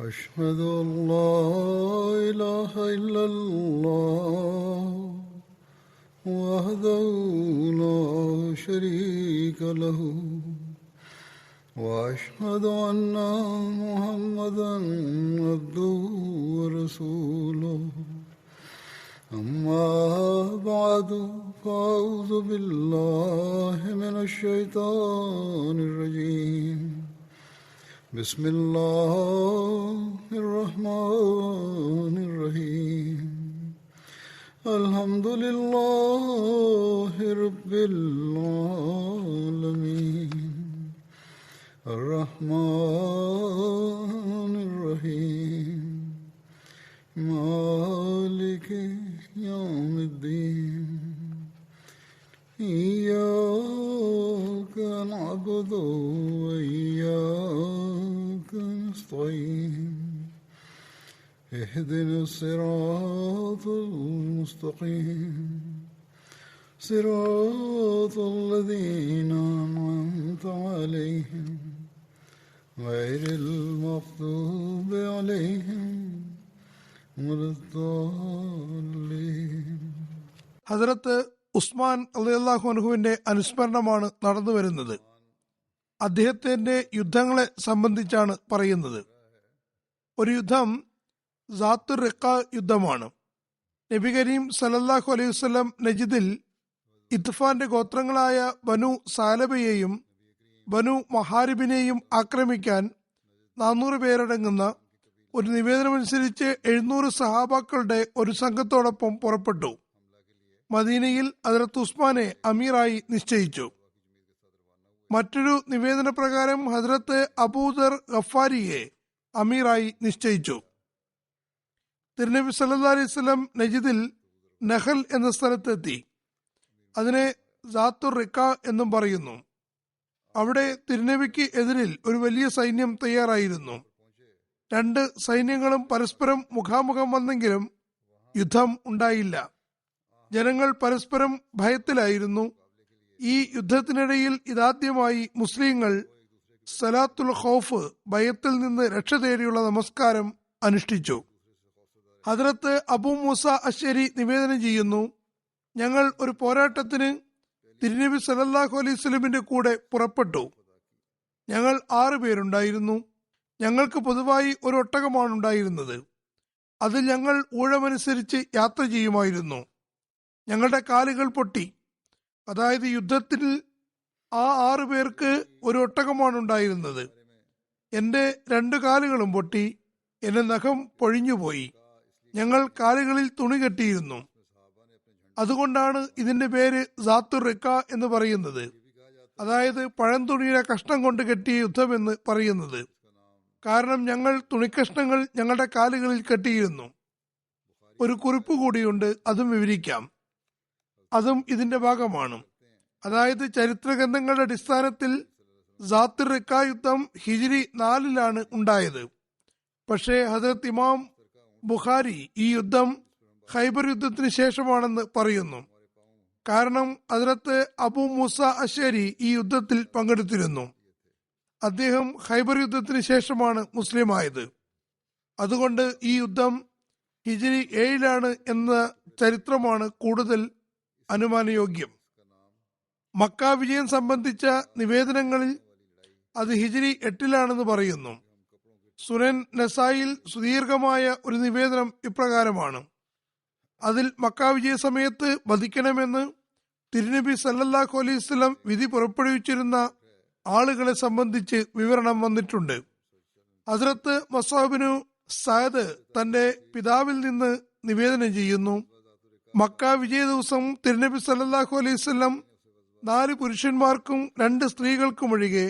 أشهد أن لا إله إلا الله وحده لا شريك له وأشهد أن محمدا عبده ورسوله أما بعد فأعوذ بالله من الشيطان الرجيم بسم الله الرحمن الرحيم الحمد لله رب العالمين الرحمن الرحيم مالك يوم الدين إياك نعبد وإياك نستعين اهدنا الصراط المستقيم صراط الذين أنعمت عليهم غير المغضوب عليهم ولا الضالين. ഹസ്രത്ത് ഉസ്മാൻ റളിയല്ലാഹു അൻഹുവിന്റെ അനുസ്മരണമാണ് നടന്നു വരുന്നത്. അദ്ദേഹത്തിന്റെ യുദ്ധങ്ങളെ സംബന്ധിച്ചാണ് പറയുന്നത്. ഒരു യുദ്ധം സാത്തുർ റിഖ യുദ്ധമാണ്. നബി കരീം സല്ലല്ലാഹു അലൈഹി വസല്ലം നജിദിൽ ഇത്ഫാന്റെ ഗോത്രങ്ങളായ ബനു സാലബയെയും ബനു മഹാരിബിനെയും ആക്രമിക്കാൻ 400 പേരടങ്ങുന്ന ഒരു നിവേദനമനുസരിച്ച് 700 സഹാബാക്കളുടെ ഒരു സംഘത്തോടൊപ്പം പുറപ്പെട്ടു. മദീനയിൽ ഹദ്റത്ത് ഉസ്മാനെ അമീറായി നിശ്ചയിച്ചു. മറ്റൊരു നിവേദന പ്രകാരം ഹദ്റത്ത് അബൂദർ ഗഫാരിയെ അമീറായി നിശ്ചയിച്ചു. തിരുനബി സല്ലല്ലാഹു അലൈഹി വസല്ലം നജിദിൽ നഹൽ എന്ന സ്ഥലത്തെത്തി. അതിനെ സാത്തുർ റിഖ എന്നും പറയുന്നു. അവിടെ തിരുനബിക്ക് എതിരിൽ ഒരു വലിയ സൈന്യം തയ്യാറായിരുന്നു. 2 സൈന്യങ്ങളും പരസ്പരം മുഖാമുഖം വന്നെങ്കിലും യുദ്ധം ഉണ്ടായില്ല. ജനങ്ങൾ പരസ്പരം ഭയത്തിലായിരുന്നു. ഈ യുദ്ധത്തിനിടയിൽ ഇതാദ്യമായി മുസ്ലിങ്ങൾ സലാത്തുൽ ഖൗഫ്, ഭയത്തിൽ നിന്ന് രക്ഷ തേടിയുള്ള നമസ്കാരം അനുഷ്ഠിച്ചു. ഹദ്റത്ത് അബൂ മൂസ അശ്ശരി നിവേദനം ചെയ്യുന്നു, ഞങ്ങൾ ഒരു പോരാട്ടത്തിന് തിരുനബി സല്ലല്ലാഹു അലൈഹി വസല്ലമിന്റെ കൂടെ പുറപ്പെട്ടു. ഞങ്ങൾ 6 പേരുണ്ടായിരുന്നു. ഞങ്ങൾക്ക് പൊതുവായി ഒരു ഒട്ടകമാണ് ഉണ്ടായിരുന്നത്. അതിൽ ഞങ്ങൾ ഊഴമനുസരിച്ച് യാത്ര ചെയ്യുമായിരുന്നു. ഞങ്ങളുടെ കാലുകൾ പൊട്ടി. അതായത് യുദ്ധത്തിൽ ആ 6 പേർക്ക് ഒരു ഒട്ടകമാണ് ഉണ്ടായിരുന്നത്. എന്റെ 2 കാലുകളും പൊട്ടി. എന്റെ നഖം പൊഴിഞ്ഞുപോയി. ഞങ്ങൾ കാലുകളിൽ തുണി കെട്ടിയിരുന്നു. അതുകൊണ്ടാണ് ഇതിന്റെ പേര് സാത്തുർ റിഖ എന്ന് പറയുന്നത്. അതായത് പഴംതുണിയുടെ കഷ്ണം കൊണ്ട് കെട്ടിയ യുദ്ധമെന്ന് പറയുന്നത്. കാരണം ഞങ്ങൾ തുണിക്കഷ്ണങ്ങൾ ഞങ്ങളുടെ കാലുകളിൽ കെട്ടിയിരുന്നു. ഒരു കുറിപ്പ് കൂടിയുണ്ട്, അതും വിവരിക്കാം. അതും ഇതിന്റെ ഭാഗമാണ്. അതായത് ചരിത്ര ഗ്രന്ഥങ്ങളുടെ അടിസ്ഥാനത്തിൽ സാത്തുർ റിഖ യുദ്ധം ഹിജ്രി 4 ഉണ്ടായത്. പക്ഷേ ഹദ്റത്ത് ഇമാം ബുഖാരി ഈ യുദ്ധം ഖൈബർ യുദ്ധത്തിന് ശേഷമാണെന്ന് പറയുന്നു. കാരണം ഹദ്റത്ത് അബൂ മൂസ അശ്ശരി ഈ യുദ്ധത്തിൽ പങ്കെടുത്തിരുന്നു. അദ്ദേഹം ഖൈബർ യുദ്ധത്തിന് ശേഷമാണ് മുസ്ലിമായത്. അതുകൊണ്ട് ഈ യുദ്ധം ഹിജ്രി 7 എന്ന ചരിത്രമാണ് കൂടുതൽ അനുമാനയോഗ്യം. മക്ക വിജയം സംബന്ധിച്ച നിവേദനങ്ങളിൽ അത് ഹിജ്രി 8 പറയുന്നു. സുനൻ നസായിൽ സുദീർഘമായ ഒരു നിവേദനം ഇപ്രകാരമാണ്. അതിൽ മക്ക വിജയ സമയത്ത് വധിക്കണമെന്ന് തിരുനബി സല്ലല്ലാഹു അലൈഹി വസല്ലം വിധി പുറപ്പെടുവിച്ചിരുന്ന ആളുകളെ സംബന്ധിച്ച് വിവരണം വന്നിട്ടുണ്ട്. ഹസ്രത്ത് മസ്അബിനു സഅദ് തന്റെ പിതാവിൽ നിന്ന് നിവേദനം ചെയ്യുന്നു, മക്ക വിജയ ദിവസം തിരുനബി സല്ലല്ലാഹു അലൈഹി വസല്ലം 4 പുരുഷന്മാർക്കും 2 സ്ത്രീകൾക്കും ഒഴികെ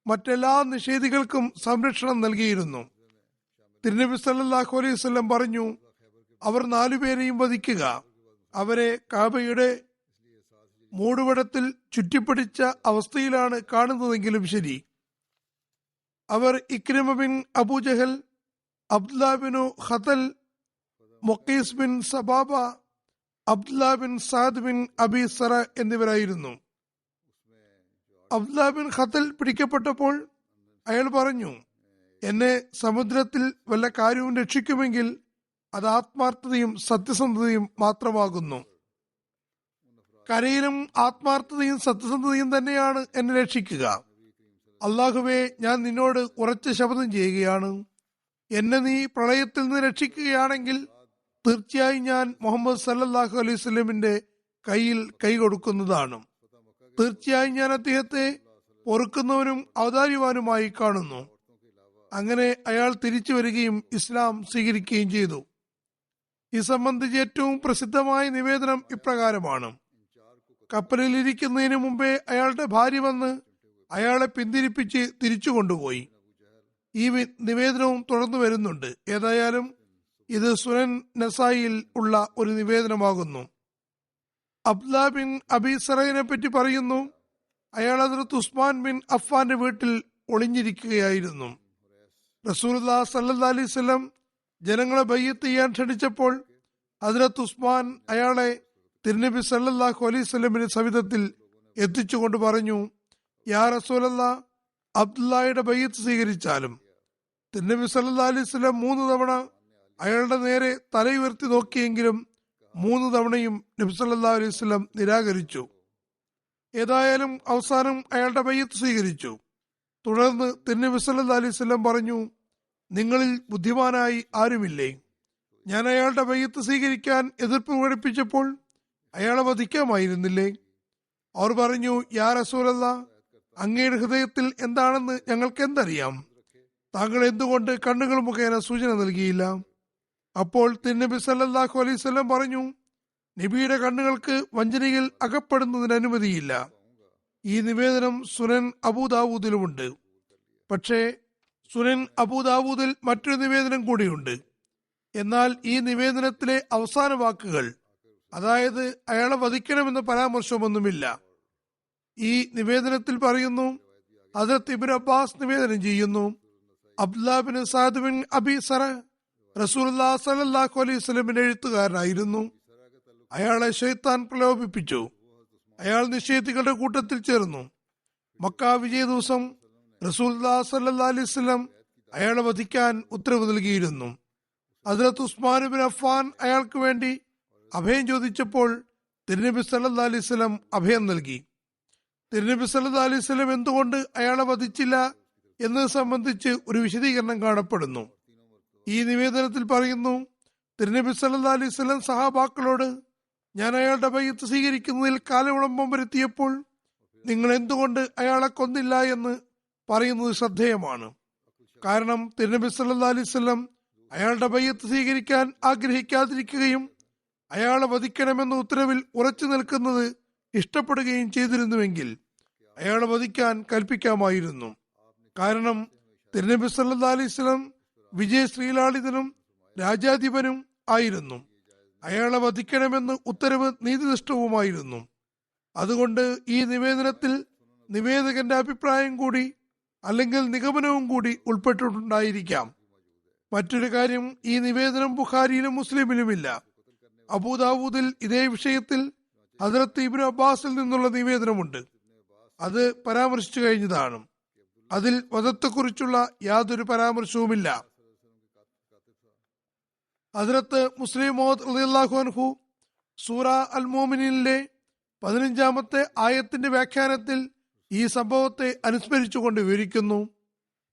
മറ്റെല്ലാ നിഷേധികൾക്കും സംരക്ഷണം നൽകിയിരുന്നു. തിരുനബി സല്ലല്ലാഹു അലൈഹി വസല്ലം പറഞ്ഞു, അവർ 4 പേരെയും വധിക്കുക. അവരെ കാബയുടെ മൂടുപടത്തിൽ ചുറ്റിപ്പിടിച്ച അവസ്ഥയിലാണ് കാണുന്നതെങ്കിലും ശരി. അവർ Ikrima bin Abu Jahl, Abdullah bin Khatal, Muqees bin Sababa, Abdullah bin Saad bin Abi Sarh എന്നിവരായിരുന്നു. അബ്ദുല്ലാ ബിൻ ഖതൽ പിടിക്കപ്പെട്ടപ്പോൾ അയാൾ പറഞ്ഞു, എന്നെ സമുദ്രത്തിൽ വല്ല കാര്യവും രക്ഷിക്കുമെങ്കിൽ അത് ആത്മാർത്ഥതയും സത്യസന്ധതയും മാത്രമാകുന്നു. കരയിലും ആത്മാർത്ഥതയും സത്യസന്ധതയും തന്നെയാണ് എന്നെ രക്ഷിക്കുക. അള്ളാഹുവേ, ഞാൻ നിന്നോട് ഉറച്ച ശപഥം ചെയ്യുകയാണ്, എന്നെ നീ പ്രളയത്തിൽ നിന്ന് രക്ഷിക്കുകയാണെങ്കിൽ തീർച്ചയായും ഞാൻ മുഹമ്മദ് സല്ലല്ലാഹു അലൈഹി വസല്ലമിന്റെ കയ്യിൽ കൈ കൊടുക്കുന്നതാണ്. തീർച്ചയായും ഞാൻ അദ്ദേഹത്തെ പൊറുക്കുന്നവനും ഔദാര്യവാനുമായി കാണുന്നു. അങ്ങനെ അയാൾ തിരിച്ചു വരികയും ഇസ്ലാം സ്വീകരിക്കുകയും ചെയ്തു. ഈ സംബന്ധിച്ച് ഏറ്റവും പ്രസിദ്ധമായ നിവേദനം ഇപ്രകാരമാണ്: കപ്പലിൽ ഇരിക്കുന്നതിന് മുമ്പേ അയാളുടെ ഭാര്യ വന്ന് അയാളെ പിന്തിരിപ്പിച്ച് തിരിച്ചു കൊണ്ടുപോയി. ഈ നിവേദനവും തുടർന്നു വരുന്നുണ്ട്. ഏതായാലും ഇത് സുനൻ നസായിയിൽ ഉള്ള ഒരു നിവേദനമാകുന്നു. അബ്ദുല്ലാ ബിൻ അബി സറയിനെ പറ്റി പറയുന്നു, അയാൾ ഹദ്റത്ത് ഉസ്മാൻ ബിൻ അഫ്ഫാന്റെ വീട്ടിൽ ഒളിഞ്ഞിരിക്കുകയായിരുന്നു. റസൂലുള്ളാഹി സ്വല്ലല്ലാഹു അലൈഹി വസല്ലം ജനങ്ങളെ ബയ്യത്ത് ചെയ്യാൻ ക്ഷണിച്ചപ്പോൾ ഹദ്റത്ത് ഉസ്മാൻ അയാളെ തിരുനബി സല്ലല്ലാഹു അലൈഹി വസല്ലമിന്റെ സവിധത്തിൽ എത്തിച്ചുകൊണ്ട് പറഞ്ഞു, യാ റസൂലല്ലാഹ്, അബ്ദുല്ലായുടെ ബയ്യത്ത് സ്വീകരിച്ചാലും. തിരുനബി സല്ലല്ലാഹു അലൈഹി വസല്ലം 3 തവണ അയാളുടെ നേരെ തലയുയർത്തി നോക്കിയെങ്കിലും 3 തവണയും നബി സല്ലല്ലാഹു അലൈഹി വസല്ലം നിരാകരിച്ചു. ഏതായാലും അവസാനം അയാളുടെ ബയ്യത്ത് സ്വീകരിച്ചു. തുടർന്ന് തിരുനബി സല്ലല്ലാഹു അലൈഹി വസല്ലം പറഞ്ഞു, നിങ്ങളിൽ ബുദ്ധിമാനായി ആരുമില്ലേ? ഞാൻ അയാളുടെ ബയ്യത്ത് സ്വീകരിക്കാൻ എതിർപ്പ് പ്രകടിപ്പിച്ചപ്പോൾ അയാളെ വധിക്കാമായിരുന്നില്ലേ? അവർ പറഞ്ഞു, യാ റസൂലല്ലാഹ്, അങ്ങയുടെ ഹൃദയത്തിൽ എന്താണെന്ന് ഞങ്ങൾക്ക് എന്തറിയാം? താങ്കൾ എന്തുകൊണ്ട് കണ്ണുകൾ മുഖേന സൂചന നൽകിയില്ല? അപ്പോൾ തിരുനബി സല്ലല്ലാഹു അലൈഹി വസല്ലം പറഞ്ഞു, നബിയുടെ കണ്ണുകൾക്ക് വഞ്ചനയിൽ അകപ്പെടുന്നതിന് അനുമതിയില്ല. ഈ നിവേദനം സുനൻ അബൂദാവൂദിലുമുണ്ട്. പക്ഷേ സുനൻ അബൂദാവൂദിൽ മറ്റൊരു നിവേദനം കൂടിയുണ്ട്. എന്നാൽ ഈ നിവേദനത്തിലെ അവസാന വാക്കുകൾ, അതായത് അയാളെ വധിക്കണമെന്ന പരാമർശമൊന്നുമില്ല. ഈ നിവേദനത്തിൽ പറയുന്നു, ഹദ്റത്ത് ഇബ്നു അബ്ബാസ് നിവേദനം ചെയ്യുന്നു, Abdullah bin Saad bin Abi Sarh റസൂലുള്ളാഹി സ്വല്ലല്ലാഹു അലൈഹി വസല്ലമിന്റെ എഴുത്തുകാരനായിരുന്നു. അയാളെ ശൈത്താൻ പ്രലോഭിപ്പിച്ചു. അയാൾ നിഷേധികളുടെ കൂട്ടത്തിൽ ചേർന്നു. മക്ക വിജയ ദിവസം റസൂലുള്ളാഹി സ്വല്ലല്ലാഹു അലൈഹി വസല്ലം അയാളെ വധിക്കാൻ ഉത്തരവ് നൽകിയിരുന്നു. ഹദ്റത്ത് ഉസ്മാൻ ബിൻ അഫ്ഫാൻ അയാൾക്ക് വേണ്ടി അഭയം ചോദിച്ചപ്പോൾ തിരുനബി സല്ലല്ലാഹു അലൈഹി വസല്ലം അഭയം നൽകി. തിരുനബി സല്ലല്ലാഹു അലൈഹി വസല്ലം എന്തുകൊണ്ട് അയാളെ വധിച്ചില്ല എന്നത് സംബന്ധിച്ച് ഒരു വിശദീകരണം കാണപ്പെടുന്നു. ഈ നിവേദനത്തിൽ പറയുന്നു, തിരുനബി സല്ലല്ലാഹു അലൈഹി വസല്ലം സഹാബാക്കളോട്, ഞാൻ അയാളുടെ ബയ്യത്ത് സ്വീകരിക്കുന്നതിൽ കാലവിളംബം വരുത്തിയപ്പോൾ നിങ്ങൾ എന്തുകൊണ്ട് അയാളെ കൊന്നില്ല എന്ന് പറയുന്നത് ശ്രദ്ധേയമാണ്. കാരണം തിരുനബി സല്ലല്ലാഹു അലൈഹി വസല്ലം അയാളുടെ ബയ്യത്ത് സ്വീകരിക്കാൻ ആഗ്രഹിക്കാതിരിക്കുകയും അയാളെ വധിക്കണമെന്ന ഉത്തരവിൽ ഉറച്ചു നിൽക്കുന്നത് ഇഷ്ടപ്പെടുകയും ചെയ്തിരുന്നുവെങ്കിൽ അയാളെ വധിക്കാൻ കൽപ്പിക്കാമായിരുന്നു. കാരണം തിരുനബി സല്ലല്ലാഹു അലൈഹി വസല്ലം വിജയ ശ്രീലാളിതനും രാജാധിപനും ആയിരുന്നു. അയാളെ വധിക്കണമെന്ന് ഉത്തരവ് നീതിനിഷ്ഠവുമായിരുന്നു. അതുകൊണ്ട് ഈ നിവേദനത്തിൽ നിവേദകന്റെ അഭിപ്രായം കൂടി അല്ലെങ്കിൽ നിഗമനവും കൂടി ഉൾപ്പെട്ടിട്ടുണ്ടായിരിക്കാം. മറ്റൊരു കാര്യം, ഈ നിവേദനം ബുഖാരിയിലും മുസ്ലിമിലുമില്ല. അബൂദാവൂദിൽ ഇതേ വിഷയത്തിൽ ഹദ്റത്ത് ഇബ്നു അബ്ബാസിൽ നിന്നുള്ള നിവേദനമുണ്ട്. അത് പരാമർശിച്ചു കഴിഞ്ഞതാണ്. അതിൽ വധത്തെക്കുറിച്ചുള്ള യാതൊരു പരാമർശവുമില്ല. ഹദ്റത്ത് മുസ്ലിം മൗദ് റളിയല്ലാഹു അൻഹു സൂറ അൽ മോമിനിലെ 15-ാമത്തെ ആയത്തിന്റെ വ്യാഖ്യാനത്തിൽ ഈ സംഭവത്തെ അനുസ്മരിച്ചുകൊണ്ട് വിവരിക്കുന്നു.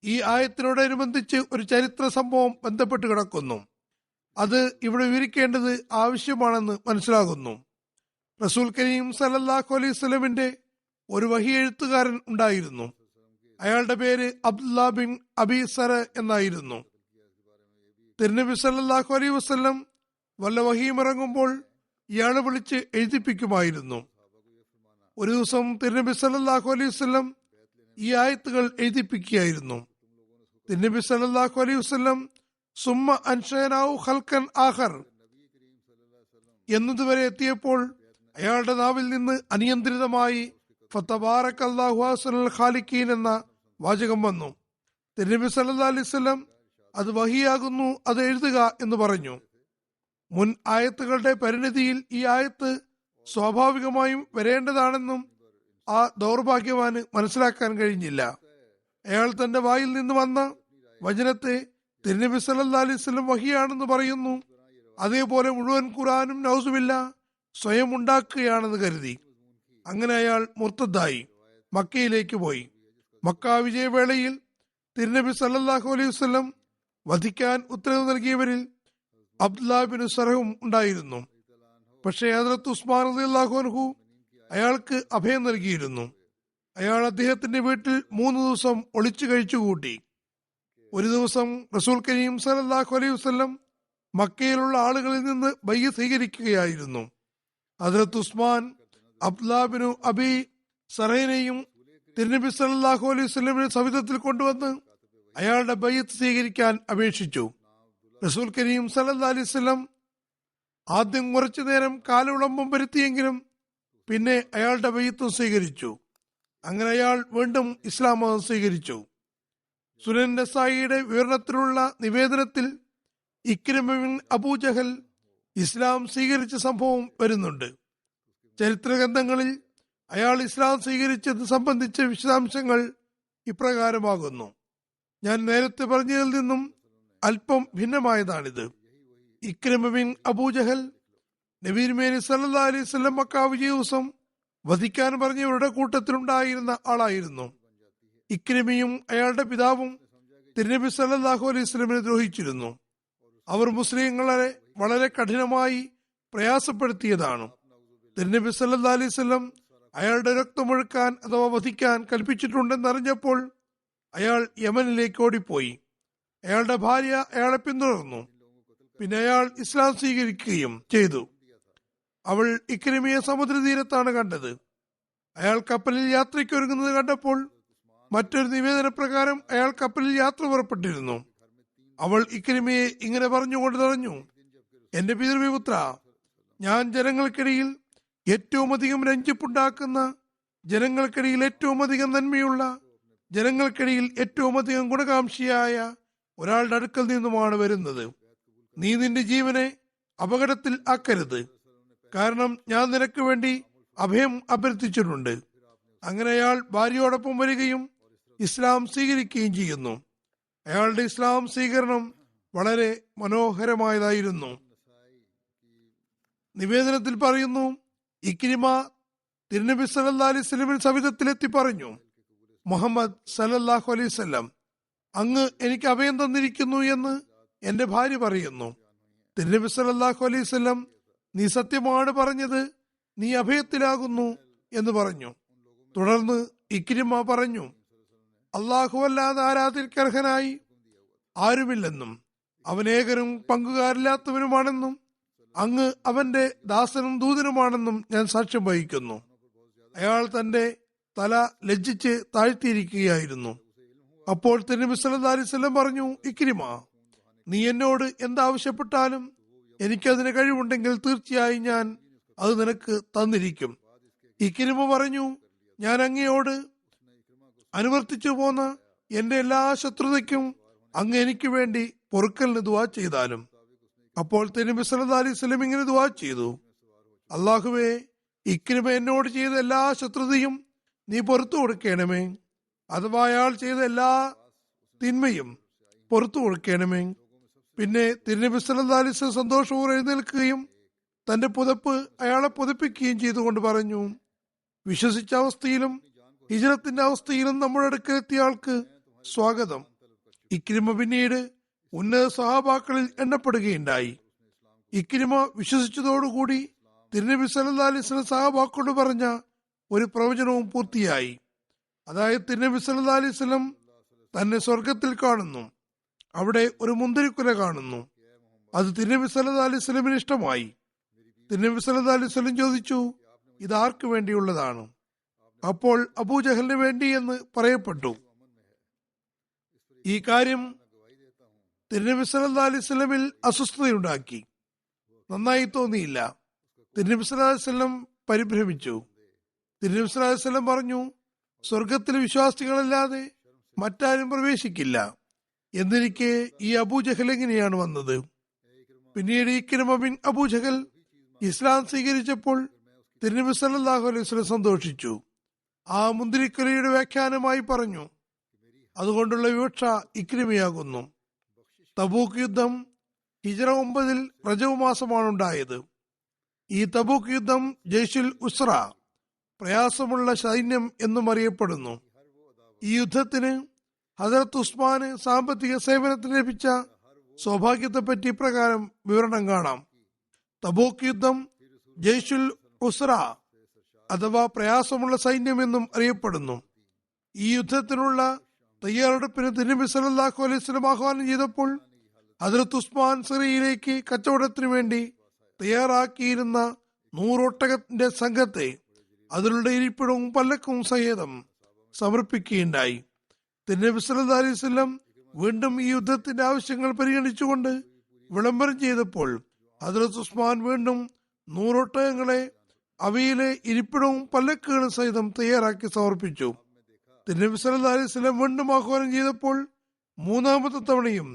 ഈ ആയത്തിനോടനുബന്ധിച്ച് ഒരു ചരിത്ര സംഭവം ബന്ധപ്പെട്ട് കിടക്കുന്നു. അത് ഇവിടെ വിവരിക്കേണ്ടത് ആവശ്യമാണെന്ന് മനസ്സിലാകുന്നു. റസൂൽ കരീം സല്ലല്ലാഹു അലൈഹി വസല്ലമിന്റെ ഒരു വഹി എഴുത്തുകാരൻ ഉണ്ടായിരുന്നു. അയാളുടെ പേര് അബ്ദുല്ലാ ബിൻ അബി സറ എന്നായിരുന്നു. തിരുനബി സല്ലല്ലാഹു അലൈഹി വസല്ലം വല്ല വഹിയും ഇറങ്ങുമ്പോൾ ഇയാളെ വിളിച്ച് എഴുതിപ്പിക്കുമായിരുന്നു. ഒരു ദിവസം തിരുനബി സല്ലല്ലാഹു അലൈഹി വസല്ലം ഈ ആയത്തുകൾ എഴുതിപ്പിക്കുകയായിരുന്നു. തിരുനബി സല്ലല്ലാഹു അലൈഹി വസല്ലം സുമ്മ അൻഷഅനാഹു ഖൽഖൻ ആഖർ എന്നതുവരെ എത്തിയപ്പോൾ അയാളുടെ നാവിൽ നിന്ന് അനിയന്ത്രിതമായി ഫതബാറകല്ലാഹു അഹ്സനുൽ ഖാലിഖീൻ എന്ന വാചകം വന്നു. തിരുനബി സല്ലല്ലാഹു അലൈഹി വസല്ലം അത് വഹിയാകുന്നു, അത് എഴുതുക എന്ന് പറഞ്ഞു. മുൻ ആയത്തുകളുടെ പരിണിതിയിൽ ഈ ആയത്ത് സ്വാഭാവികമായും വരേണ്ടതാണെന്നും ആ ദൗർഭാഗ്യവാന് മനസ്സിലാക്കാൻ കഴിഞ്ഞില്ല. അയാൾ തന്റെ വായിൽ നിന്ന് വന്ന വചനത്തെ തിരുനബി സല്ലല്ലാഹു അലൈഹി വസല്ലം വഹിയാണെന്ന് പറയുന്നു. അതേപോലെ മുഴുവൻ ഖുർആനും നൗസുബില്ല സ്വയം ഉണ്ടാക്കുകയാണെന്ന് കരുതി. അങ്ങനെ അയാൾ മുർത്തദ്ദായി മക്കയിലേക്ക് പോയി. മക്ക വിജയവേളയിൽ തിരുനബി സല്ലല്ലാഹു അലൈഹി വസല്ലം വധിക്കാൻ ഉത്തരവ് നൽകിയവരിൽ അബ്ദുല്ലാഹ് ബിൻ സറഹും ഉണ്ടായിരുന്നു. പക്ഷേ ഹദ്റത്ത് ഉസ്മാൻ റളിയല്ലാഹു അൻഹു അയാൾക്ക് അഭയം നൽകിയിരുന്നു. അയാൾ അദ്ദേഹത്തിന്റെ വീട്ടിൽ 3 ദിവസം ഒളിച്ചു കഴിച്ചുകൂട്ടി. ഒരു ദിവസം റസൂൽ കരീം സല്ലല്ലാഹു അലൈഹി വസല്ലം മക്കയിലുള്ള ആളുകളിൽ നിന്ന് ബൈഅത്ത് സ്വീകരിക്കുകയായിരുന്നു. ഹദ്റത്ത് ഉസ്മാൻ അബ്ദുല്ലാഹ് ബിൻ അബി സറഹിനെയും തിരുനബി സല്ലല്ലാഹു അലൈഹി വസല്ലമിനെ സവിധത്തിൽ കൊണ്ടുവന്ന് അയാളുടെ ബൈഅത്ത് സ്വീകരിക്കാൻ അപേക്ഷിച്ചു. റസൂൽ കരീം സല്ലല്ലാഹു അലൈഹി വസല്ലം ആദ്യം കുറച്ചു നേരം കാലവിളംബം വരുത്തിയെങ്കിലും പിന്നെ അയാളുടെ ബൈഅത്തും സ്വീകരിച്ചു. അങ്ങനെ അയാൾ വീണ്ടും ഇസ്ലാം മതം സ്വീകരിച്ചു. സുനൻ നസായിയുടെ വിവരണത്തിലുള്ള നിവേദനത്തിൽ ഇക്രിമ ബിൻ അബൂജഹൽ ഇസ്ലാം സ്വീകരിച്ച സംഭവം വരുന്നുണ്ട്. ചരിത്ര ഗ്രന്ഥങ്ങളിൽ അയാൾ ഇസ്ലാം സ്വീകരിച്ചത് സംബന്ധിച്ച വിശദാംശങ്ങൾ ഇപ്രകാരമാകുന്നു. ഞാൻ നേരത്തെ പറഞ്ഞതിൽ നിന്നും അല്പം ഭിന്നമായതാണിത്. ഇക്രിമ ബിൻ അബൂജഹൽ നബി തിരുമേനി സല്ലല്ലാഹു അലൈഹി വസല്ലം മക്ക വിജയ ദിവസം വധിക്കാൻ പറഞ്ഞവരുടെ കൂട്ടത്തിലുണ്ടായിരുന്ന ആളായിരുന്നു. ഇക്രിമയും അയാളുടെ പിതാവും തിരുനബി സല്ലല്ലാഹു അലൈഹി വസല്ലമിനെ ദ്രോഹിച്ചിരുന്നു. അവർ മുസ്ലിങ്ങളെ വളരെ കഠിനമായി പ്രയാസപ്പെടുത്തിയതാണ്. തിരുനബി സല്ലല്ലാഹു അലൈഹി വസല്ലം അയാളുടെ രക്തമൊഴുക്കാൻ അഥവാ വധിക്കാൻ കൽപ്പിച്ചിട്ടുണ്ടെന്നറിഞ്ഞപ്പോൾ അയാൾ യമനിലേക്ക് ഓടിപ്പോയി. അയാളുടെ ഭാര്യ അയാളെ പിന്തുടർന്നു. പിന്നെ അയാൾ ഇസ്ലാം സ്വീകരിക്കുകയും ചെയ്തു. അവൾ ഇക്രിമയെ സമുദ്രതീരത്താണ് കണ്ടത്. അയാൾ കപ്പലിൽ യാത്രയ്ക്ക് ഒരുങ്ങുന്നത് കണ്ടപ്പോൾ മറ്റൊരു നിവേദന പ്രകാരം അയാൾ കപ്പലിൽ യാത്ര പുറപ്പെട്ടിരുന്നു. അവൾ ഇക്രിമയെ ഇങ്ങനെ പറഞ്ഞുകൊണ്ട് തടഞ്ഞു: എന്റെ പിതൃവിപുത്ര, ഞാൻ ജനങ്ങൾക്കിടയിൽ ഏറ്റവും അധികം രഞ്ജിപ്പുണ്ടാക്കുന്ന, ജനങ്ങൾക്കിടയിൽ ഏറ്റവും അധികം നന്മയുള്ള, ജനങ്ങൾക്കിടയിൽ ഏറ്റവും അധികം ഗുണകാംക്ഷിയായ ഒരാളുടെ അടുക്കൽ നിന്നുമാണ് വരുന്നത്. നീ നിന്റെ ജീവനെ അപകടത്തിൽ ആക്കരുത്, കാരണം ഞാൻ നിനക്ക് വേണ്ടി അഭയം അഭ്യർത്ഥിച്ചിട്ടുണ്ട്. അങ്ങനെ അയാൾ ഭാര്യയോടൊപ്പം വരികയും ഇസ്ലാം സ്വീകരിക്കുകയും ചെയ്യുന്നു. അയാളുടെ ഇസ്ലാം സ്വീകരണം വളരെ മനോഹരമായതായിരുന്നു. നിവേദനത്തിൽ പറയുന്നു, ഇക്രിമ തിരുനബി സല്ലല്ലാഹു അലൈഹി വസല്ലമിന്റെ സവിധത്തിലെത്തി പറഞ്ഞു: മുഹമ്മദ് സല്ലല്ലാഹു അലൈഹി വസല്ലം, അങ്ങ് എനിക്ക് അഭയം തന്നിരിക്കുന്നു എന്ന് എന്റെ ഭാര്യ പറയുന്നു. തിരുനബി സല്ലല്ലാഹു അലൈഹി വസല്ലം, നീ സത്യമാണ് പറഞ്ഞത്, നീ അഭയത്തിലാകുന്നു എന്ന് പറഞ്ഞു. തുടർന്ന് ഇക്രിമ പറഞ്ഞു: അല്ലാഹു അല്ലാതെ ആരാധനയ്ക്കർഹനായി ആരുമില്ലെന്നും അവൻ ഏകനും പങ്കുകാരില്ലാത്തവനുമാണെന്നും അങ്ങ് അവന്റെ ദാസനും ദൂതനുമാണെന്നും ഞാൻ സാക്ഷ്യം വഹിക്കുന്നു. അയാൾ തന്റെ തല ലജ്ജിച്ച് താഴ്ത്തിയിരിക്കുകയായിരുന്നു. അപ്പോൾ തിരുനബി സല്ലല്ലാഹു അലൈഹി വസല്ലം പറഞ്ഞു: ഇക്രിമ, നീ എന്നോട് എന്താവശ്യപ്പെട്ടാലും എനിക്കതിന് കഴിവുണ്ടെങ്കിൽ തീർച്ചയായും ഞാൻ അത് നിനക്ക് തന്നിരിക്കും. ഇക്രിമ പറഞ്ഞു: ഞാൻ അങ്ങയോട് അനുവർത്തിച്ചു പോന്ന എന്റെ എല്ലാ ശത്രുതയ്ക്കും അങ്ങ് എനിക്ക് വേണ്ടി പൊറുക്കലിന് ദുആ ചെയ്താലും. അപ്പോൾ തിരുനബി സല്ലല്ലാഹു അലൈഹി വസല്ലം ഇങ്ങനെ ദുആ ചെയ്തു: അല്ലാഹുവേ, ഇക്രിമ എന്നോട് ചെയ്ത എല്ലാ ശത്രുതയും നീ പുറത്തു കൊടുക്കണമേ, അഥവാ അയാൾ ചെയ്ത എല്ലാ തിന്മയും പുറത്തു കൊടുക്കണമേ. പിന്നെ തിരുനബി സല്ലല്ലാഹു അലൈഹി വസല്ലം സന്തോഷപൂർവ്വം എഴുന്നേൽക്കുകയും തന്റെ പുതപ്പ് അയാളെ പുതപ്പിക്കുകയും ചെയ്തുകൊണ്ട് പറഞ്ഞു: വിശ്വസിച്ച അവസ്ഥയിലും ഹിജ്റത്തിന്റെ അവസ്ഥയിലും നമ്മുടെ അടുക്കലെത്തിയ ആൾക്ക് സ്വാഗതം. ഇക്രിമ പിന്നീട് ഉന്നത സഹാബാക്കളിൽ എണ്ണപ്പെടുകയുണ്ടായി. ഇക്രിമ വിശ്വസിച്ചതോടുകൂടി തിരുനബി സല്ലല്ലാഹു അലൈഹി വസല്ലം സഹാബാക്കളോട് പറഞ്ഞ ഒരു പ്രവചനവും പൂർത്തിയായി. അതായത് തിരുനബി സല്ലല്ലാഹു അലൈഹി വസല്ലം തന്നെ സ്വർഗത്തിൽ കാണുന്നു. അവിടെ ഒരു മുന്തിരിക്കുല കാണുന്നു. അത് തിരുനബി സല്ലല്ലാഹു അലൈഹി വസല്ലമിന് ഇഷ്ടമായി. തിരുനബി സല്ലല്ലാഹു അലൈഹി വസല്ലം ചോദിച്ചു: ഇത് ആർക്ക് വേണ്ടിയുള്ളതാണ്? അപ്പോൾ അബൂജഹലിന് വേണ്ടി എന്ന് പറയപ്പെട്ടു. ഈ കാര്യം തിരുനബി സല്ലല്ലാഹു അലൈഹി വസല്ലമിൽ അസ്വസ്ഥതയുണ്ടാക്കി. നന്നായി തോന്നിയില്ല. തിരുനബി സല്ലല്ലാഹു അലൈഹി വസല്ലം പരിഭ്രമിച്ചു. തിരുനബി സല്ലല്ലാഹു അലൈഹി വസല്ലം പറഞ്ഞു: സ്വർഗത്തിൽ വിശ്വാസികളല്ലാതെ മറ്റാരും പ്രവേശിക്കില്ല. എന്നിരിക്കെ ഈ അബൂജഹൽ എങ്ങനെയാണ് വന്നത്? പിന്നീട് ഇക്രിമ ബിൻ അബൂജഹൽ ഇസ്ലാം സ്വീകരിച്ചപ്പോൾ തിരുനബി സല്ലല്ലാഹു അലൈഹി വസല്ലം സന്തോഷിച്ചു. ആ മുന്തിരിക്കുലയുടെ വ്യാഖ്യാനമായി പറഞ്ഞു: അതുകൊണ്ടുള്ള വിവക്ഷ ഇക്രിമയാകുന്നു. തബൂക്ക് യുദ്ധം ഹിജ്റ 9 റജബ് മാസമാണ് ഉണ്ടായത്. ഈ തബൂക്ക് യുദ്ധം ജയ്ഷുൽ ഉസ്ര, പ്രയാസമുള്ള സൈന്യം എന്നും അറിയപ്പെടുന്നു. ഈ യുദ്ധത്തിന് ഹദരത്ത് ഉസ്മാന് സാമ്പത്തിക സേവനത്തിന് ലഭിച്ച സൗഭാഗ്യത്തെപ്പറ്റി ഇപ്രകാരം വിവരണം കാണാം. തബൂക്ക് യുദ്ധം ജയ്ഷുൽ ഉസ്ര അഥവാ പ്രയാസമുള്ള സൈന്യം എന്നും അറിയപ്പെടുന്നു. ഈ യുദ്ധത്തിനുള്ള തയ്യാറെടുപ്പിന് തിരുനബി സല്ലല്ലാഹു അലൈഹി വസല്ലം ആഹ്വാനം ചെയ്തപ്പോൾ ഹദരത്ത് ഉസ്മാൻ സിറിയയിലേക്ക് കച്ചവടത്തിനു വേണ്ടി തയ്യാറാക്കിയിരുന്ന 100 ഒട്ടകത്തിന്റെ സംഘത്തെ അതിലുള്ള ഇരിപ്പിടവും പല്ലക്കും സഹിതം സമർപ്പിക്കുകയുണ്ടായി. തിരുനബി സല്ലല്ലാഹു അലൈഹി വസല്ലം വീണ്ടും ഈ യുദ്ധത്തിന്റെ ആവശ്യങ്ങൾ പരിഗണിച്ചുകൊണ്ട് വിളംബരം ചെയ്തപ്പോൾ ഹദരത്ത് ഉസ്മാൻ വീണ്ടും 100 ഒട്ടകങ്ങളെ അവയിലെ ഇരിപ്പിടവും പല്ലക്കുകളും സഹിതം തയ്യാറാക്കി സമർപ്പിച്ചു. തിരുനബി സല്ലല്ലാഹു അലൈഹി വസല്ലം വീണ്ടും ആഹ്വാനം ചെയ്തപ്പോൾ മൂന്നാമത്തെ തവണയും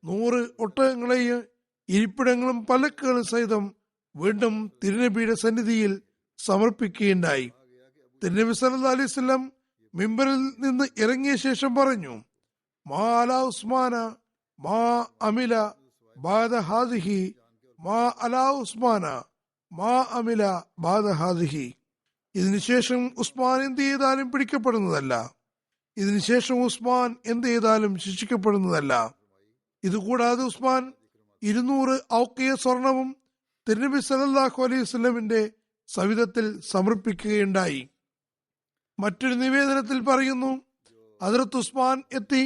100 ഒട്ടകങ്ങളെയും ഇരിപ്പിടങ്ങളും പല്ലക്കുകളും സഹിതം വീണ്ടും തിരുനബിയുടെ സന്നിധിയിൽ സമർപ്പിക്കുകയുണ്ടായി. തിരുനബി സല്ലല്ലാഹു അലൈഹി വസല്ലം മിമ്പറിൽ നിന്ന് ഇറങ്ങിയ ശേഷം പറഞ്ഞു, മാ അലാ ഉസ്മാന മാ അമില ബാദ ഹാദിഹി, മാ അലാ ഉസ്മാന മാ അമില ബാദ ഹാദിഹി. ഇതിനുശേഷം ഉസ്മാൻ എന്ത് ചെയ്താലും പിടിക്കപ്പെടുന്നതല്ല, ഇതിനുശേഷം ഉസ്മാൻ എന്ത് ചെയ്താലും ശിക്ഷിക്കപ്പെടുന്നതല്ല. ഇതുകൂടാതെ ഉസ്മാൻ 200 ഔക്കിയ സ്വർണവും തിരുനബി സല്ലല്ലാഹു അലൈഹി വസല്ലമിന്റെ സവിധത്തിൽ സമർപ്പിക്കുകയുണ്ടായി. മറ്റൊരു നിവേദനത്തിൽ പറയുന്നു, ഹദരത്ത് ഉസ്മാൻ എത്തി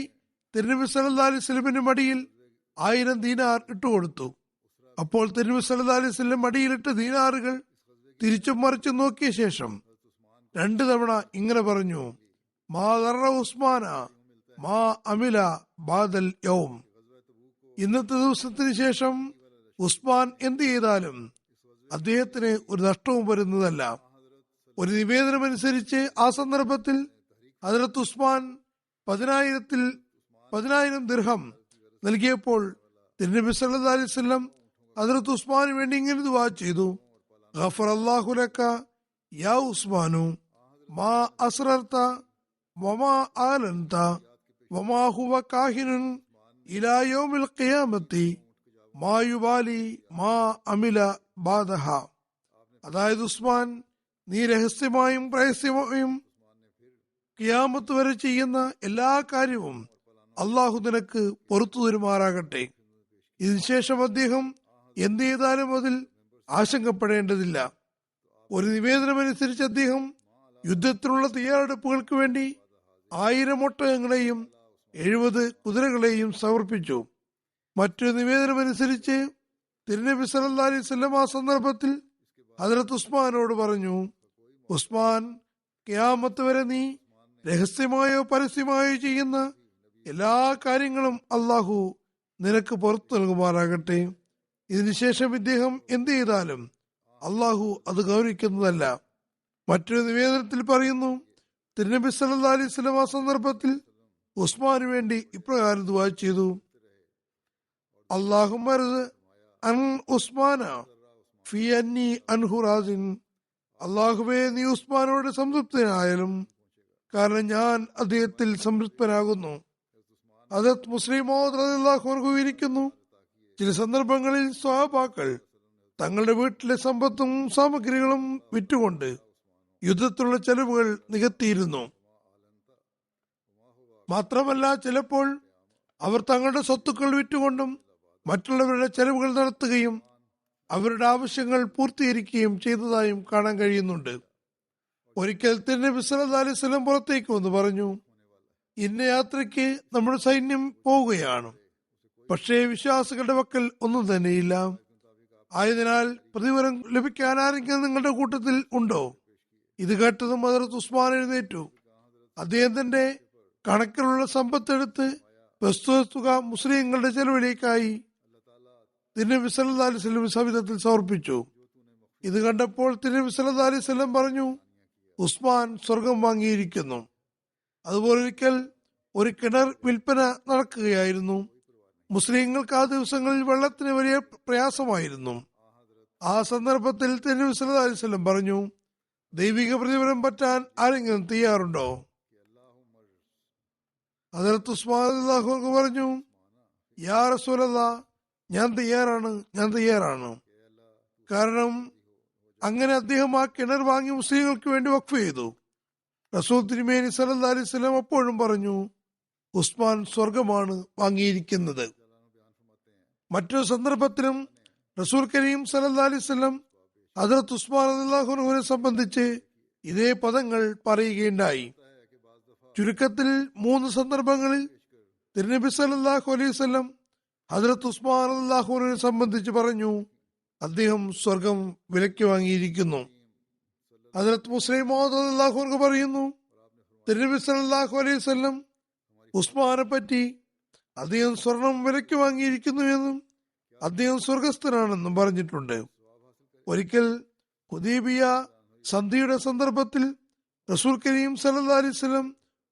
തിരുനബി സല്ലല്ലാഹു അലൈഹി വസല്ലമിന്റെ മടിയിൽ 1000 ദീനാർ ഇട്ടുകൊടുത്തു. അപ്പോൾ തിരുനബി സല്ലല്ലാഹു അലൈഹി വസല്ലം മടിയിലിട്ട ദീനാറുകൾ തിരിച്ചും മറിച്ചും നോക്കിയ ശേഷം 2 തവണ ഇങ്ങനെ പറഞ്ഞു, മാ ദറ ഉസ്മാന മാ അമില ബാദൽ യൗം. ഇന്നത്തെ ദിവസത്തിന് ശേഷം ഉസ്മാൻ എന്ത് ചെയ്താലും അദ്ദേഹത്തിന് ഒരു നഷ്ടവും വരുന്നതല്ല. ഒരു നിവേദനമനുസരിച്ച് ആ സന്ദർഭത്തിൽ ഹദരത്ത് ഉസ്മാൻ 10,000 ദിർഹം നൽകിയപ്പോൾ തിരുനബി സല്ലല്ലാഹു അലൈഹി വസല്ലം ഹദരത്ത് ഉസ്മാന് വേണ്ടി ഇങ്ങനെ ദുആ ചെയ്തു, ഗഫറല്ലാഹു ലക യാ ഉസ്മാനു മാ അസ്റർത വമാ ആലൻത വമാ ഹുവ കാഹിനുൻ ഇലാ യൗമിൽ ഖിയാമത്തി മാ യുബാലി മാ അമില ബാദഹ. അതായത് ഉസ്മാൻ, നീ രഹസ്യമായും പ്രഹസ്യമായും ഖിയാമത്ത് വരെ ചെയ്യുന്ന എല്ലാ കാര്യവും അള്ളാഹു നിനക്ക് പുറത്തു തരുമാറാകട്ടെ. ഇതിനുശേഷം അദ്ദേഹം എന്ത് ചെയ്താലും അതിൽ ആശങ്കപ്പെടേണ്ടതില്ല. ഒരു നിവേദനമനുസരിച്ച് അദ്ദേഹം യുദ്ധത്തിനുള്ള തയ്യാറെടുപ്പുകൾക്ക് വേണ്ടി 1000 ഒട്ടകങ്ങളെയും 70 കുതിരകളെയും സമർപ്പിച്ചു. മറ്റൊരു നിവേദനമനുസരിച്ച് തിരുനബി സല്ലല്ലാഹു അലൈഹി വസല്ലം ആ സന്ദർഭത്തിൽ ഹദരത്ത് ഉസ്മാനോട് പറഞ്ഞു, ഉസ്മാൻ, ഖിയാമത്ത് വരെ നീ രഹസ്യമായോ പരസ്യമായോ ചെയ്യുന്ന എല്ലാ കാര്യങ്ങളും അള്ളാഹു നിനക്ക് പുറത്തു നൽകുമാറാകട്ടെ. ഇതിനുശേഷം ഇദ്ദേഹം എന്ത് ചെയ്താലും അള്ളാഹു അത് ഗൗരവിക്കുന്നതല്ല. മറ്റൊരു നിവേദനത്തിൽ പറയുന്നു, തിരുനബി സല്ലല്ലാഹു അലൈഹി വസല്ലം ആ സന്ദർഭത്തിൽ ഉസ്മാന് വേണ്ടി ഇപ്രകാരം ദുആ ചെയ്തു, അല്ലാഹുമ്മ അൻ ഉസ്മാന ഫി അന്നി അൻഹു റാസിൻ. അള്ളാഹുവേ, നീ ഉസ്മാനോട് സംതൃപ്തനായാലും, കാരണം ഞാൻ അദ്ദേഹത്തിൽ സംതൃപ്തനാകുന്നു. ഹദരത്ത് മുസ്ലിം മൗഊദ് റളിയല്ലാഹു അൻഹു ഇരിക്കുന്നു, ചില സന്ദർഭങ്ങളിൽ സ്വഹാബാക്കൾ തങ്ങളുടെ വീട്ടിലെ സമ്പത്തും സാമഗ്രികളും വിറ്റുകൊണ്ട് യുദ്ധത്തിലുള്ള ചെലവുകൾ നികത്തിയിരുന്നു. മാത്രമല്ല, ചിലപ്പോൾ അവർ തങ്ങളുടെ സ്വത്തുക്കൾ വിറ്റുകൊണ്ടും മറ്റുള്ളവരുടെ ചെലവുകൾ നടത്തുകയും അവരുടെ ആവശ്യങ്ങൾ പൂർത്തീകരിക്കുകയും ചെയ്തതായും കാണാൻ കഴിയുന്നുണ്ട്. ഒരിക്കൽ തിരുനബി സല്ലല്ലാഹു അലൈഹി വസല്ലം പുറത്തേക്ക് വന്ന് പറഞ്ഞു, ഇന്ന യാത്രയ്ക്ക് നമ്മുടെ സൈന്യം പോവുകയാണ്, പക്ഷേ വിശ്വാസികളുടെ പക്കൽ ഒന്നും തന്നെയില്ല. ആയതിനാൽ പ്രതിഫലം ലഭിക്കാൻ ആരെങ്കിലും നിങ്ങളുടെ കൂട്ടത്തിൽ ഉണ്ടോ? ഇത് കേട്ടതും ഹദരത്ത് ഉസ്മാൻ എഴുന്നേറ്റു. അദ്ദേഹം തന്റെ കണക്കിലുള്ള സമ്പത്തെടുത്ത് പ്രസ്തുത തുക മുസ്ലിങ്ങളുടെ ചെലവിലേക്കായി തിരുനബി സല്ലല്ലാഹു അലൈഹി വസല്ലം സവിധത്തിൽ സമർപ്പിച്ചു. ഇത് കണ്ടപ്പോൾ തിരുനബി സല്ലല്ലാഹു അലൈഹി വസല്ലം പറഞ്ഞു, ഉസ്മാൻ സ്വർഗം വാങ്ങിയിരിക്കുന്നു. അതുപോലെ ഒരിക്കൽ ഒരു കിണർ വിൽപ്പന നടക്കുകയായിരുന്നു. മുസ്ലിങ്ങൾക്ക് ആ ദിവസങ്ങളിൽ വെള്ളത്തിന് വലിയ പ്രയാസമായിരുന്നു. ആ സന്ദർഭത്തിൽ തിരുനബി സല്ലല്ലാഹു അലൈഹി വസല്ലം പറഞ്ഞു, ദൈവിക പ്രതിഫലം പറ്റാൻ ആരെങ്കിലും തയ്യാറുണ്ടോ? ഹദരത്ത് ഉസ്മാൻ റളിയല്ലാഹു അൻഹു പറഞ്ഞു, യാ റസൂലല്ലാഹ്, ഞാൻ തയ്യാറാണ്. കാരണം അങ്ങനെ അദ്ദേഹം ആ കിണർ വാങ്ങി മുസ്ലിങ്ങൾക്ക് വേണ്ടി വഖഫ് ചെയ്തു. റസൂൽ തിരുമേനി സല്ലല്ലാഹു അലൈഹി വസല്ലം അപ്പോഴും പറഞ്ഞു, ഉസ്മാൻ സ്വർഗമാണ് വാങ്ങിയിരിക്കുന്നത്. മറ്റൊരു സന്ദർഭത്തിലും റസൂൽ കരീം സല്ലല്ലാഹു അലൈഹി വസല്ലം ഹദരത്ത് ഉസ്മാൻ റളിയല്ലാഹു അൻഹുവിനെ സംബന്ധിച്ച് ഇതേ പദങ്ങൾ പറയുകയുണ്ടായി. ചുരുക്കത്തിൽ 3 സന്ദർഭങ്ങളിൽ തിരുനബി സല്ലല്ലാഹു അലൈഹി വസല്ലം ഹദരത്ത് ഉസ്മാൻ റളിയല്ലാഹു അൻഹുവിനെ സംബന്ധിച്ച് പറഞ്ഞു, അദ്ദേഹം സ്വർഗം വിലയ്ക്ക് വാങ്ങിയിരിക്കുന്നു. ഹദരത്ത് മുസ്ലിം മൗഊദ് റളിയല്ലാഹു അൻഹു പറയുന്നു, തിരുനബി സല്ലല്ലാഹു അലൈഹി വസല്ലം ഉസ്മാനെ പറ്റി അദ്ദേഹം സ്വർണം വിലയ്ക്ക് വാങ്ങിയിരിക്കുന്നു എന്നും അദ്ദേഹം സ്വർഗസ്ഥനാണെന്നും പറഞ്ഞിട്ടുണ്ട്. ഒരിക്കൽ ഹുദൈബിയ സന്ധിയുടെ സന്ദർഭത്തിൽ റസൂൽ കരീം സല്ലല്ലാഹു അലൈഹി വസല്ലം